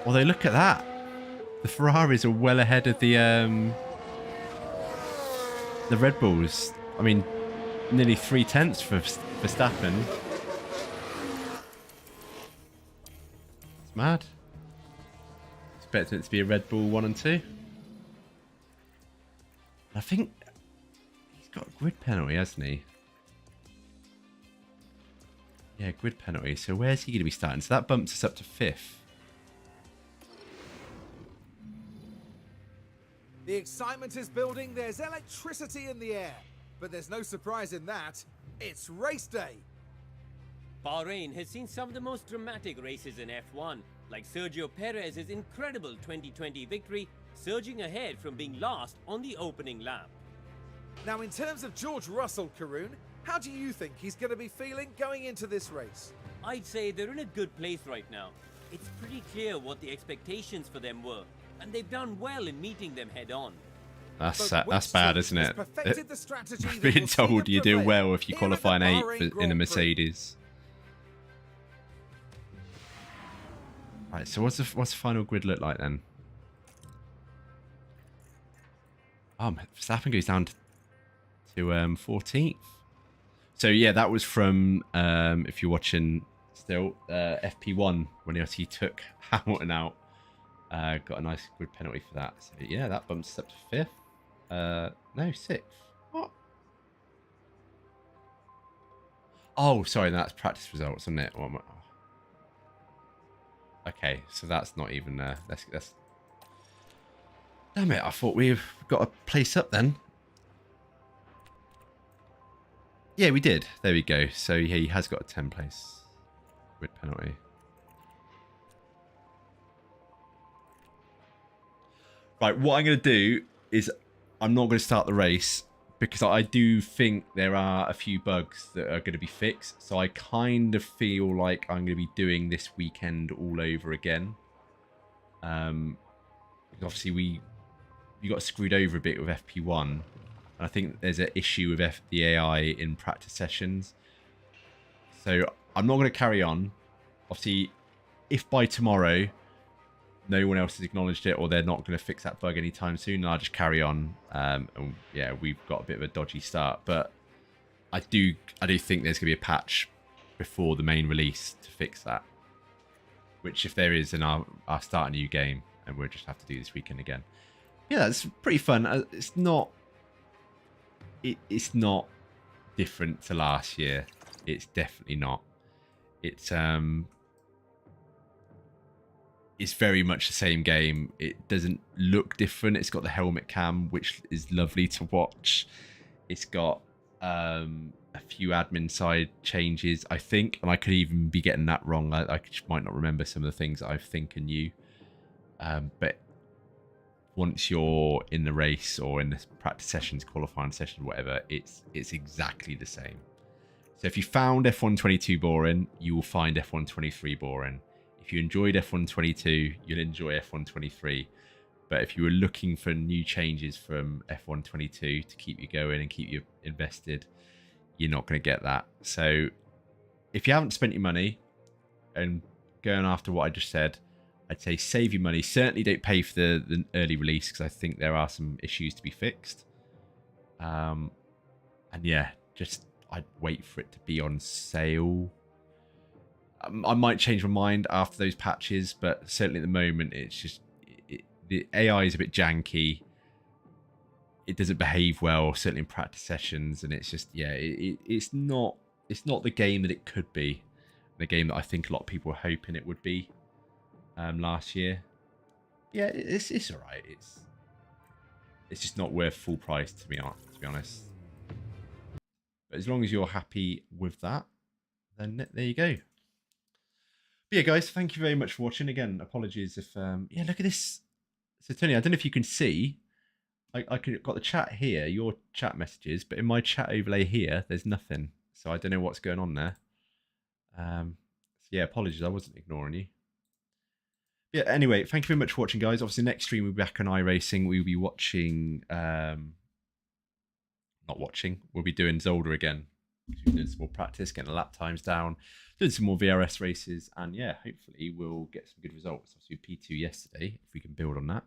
Although look at that. The Ferraris are well ahead of the Red Bulls. I mean, nearly 3/10 for Verstappen. It's mad. Expecting it to be a Red Bull 1 and 2. I think he's got a grid penalty, hasn't he? Yeah, grid penalty. So where's he going to be starting? So that bumps us up to 5th.
The excitement is building. There's electricity in the air. But there's no surprise in that. It's race day.
Bahrain has seen some of the most dramatic races in F1, like Sergio Perez's incredible 2020 victory, surging ahead from being last on the opening lap.
Now, in terms of George Russell, Karun, how do you think he's going to be feeling going into this race?
I'd say they're in a good place right now. It's pretty clear what the expectations for them were, and they've done well in meeting them head on.
That's bad, isn't it? Being told you do well if you qualify an 8th in a Mercedes. Right, so what's the final grid look like then? Oh, Verstappen goes down to 14th. So yeah, that was from if you're watching still FP1 when he took Hamilton out. Got a nice grid penalty for that. So yeah, that bumps us up to 5th. No, 6th. What? Oh, sorry, that's practice results, isn't it? What am I... Okay, so that's not even that's damn it, I thought we've got a place up then. Yeah, we did. There we go. So yeah, he has got a 10 place grid penalty. Right, what I'm going to do is I'm not going to start the race because I do think there are a few bugs that are going to be fixed. So I kind of feel like I'm going to be doing this weekend all over again. Obviously, we got screwed over a bit with FP1. And I think there's an issue with the AI in practice sessions. So I'm not going to carry on. Obviously, if by tomorrow no one else has acknowledged it or they're not going to fix that bug anytime soon, I'll just carry on. And yeah, we've got a bit of a dodgy start, but I do think there's going to be a patch before the main release to fix that. Which, if there is, then I'll start a new game and we'll just have to do this weekend again. Yeah, it's pretty fun. It's not different to last year. It's definitely not. It's it's very much the same game. It doesn't look different. It's got the helmet cam, which is lovely to watch. It's got a few admin side changes, I think, and I could even be getting that wrong. I just might not remember some of the things that I think and knew. But once you're in the race or in the practice sessions, qualifying sessions, whatever, it's exactly the same. So if you found F122 boring, you will find F123 boring. If you enjoyed F122, you'll enjoy F123. But if you were looking for new changes from F122 to keep you going and keep you invested, you're not going to get that. So if you haven't spent your money and going after what I just said, I'd say save your money. Certainly don't pay for the early release, because I think there are some issues to be fixed. And yeah, just I'd wait for it to be on sale. I might change my mind after those patches, but certainly at the moment, it's just the AI is a bit janky. It doesn't behave well, certainly in practice sessions, and it's just it's not the game that it could be. The game that I think a lot of people were hoping it would be last year. Yeah, it's all right. It's just not worth full price to be honest. But as long as you're happy with that, then there you go. But yeah, guys, thank you very much for watching. Again, apologies if yeah, look at this. So Tony, I don't know if you can see. I got the chat here, your chat messages, but in my chat overlay here, there's nothing. So I don't know what's going on there. So yeah, apologies, I wasn't ignoring you. Yeah, anyway, thank you very much for watching, guys. Obviously, next stream we'll be back on iRacing. We'll be watching, not watching, we'll be doing Zolder again. We're doing some more practice, getting the lap times down, doing some more VRS races, and yeah, hopefully we'll get some good results. Obviously, P2 yesterday, if we can build on that.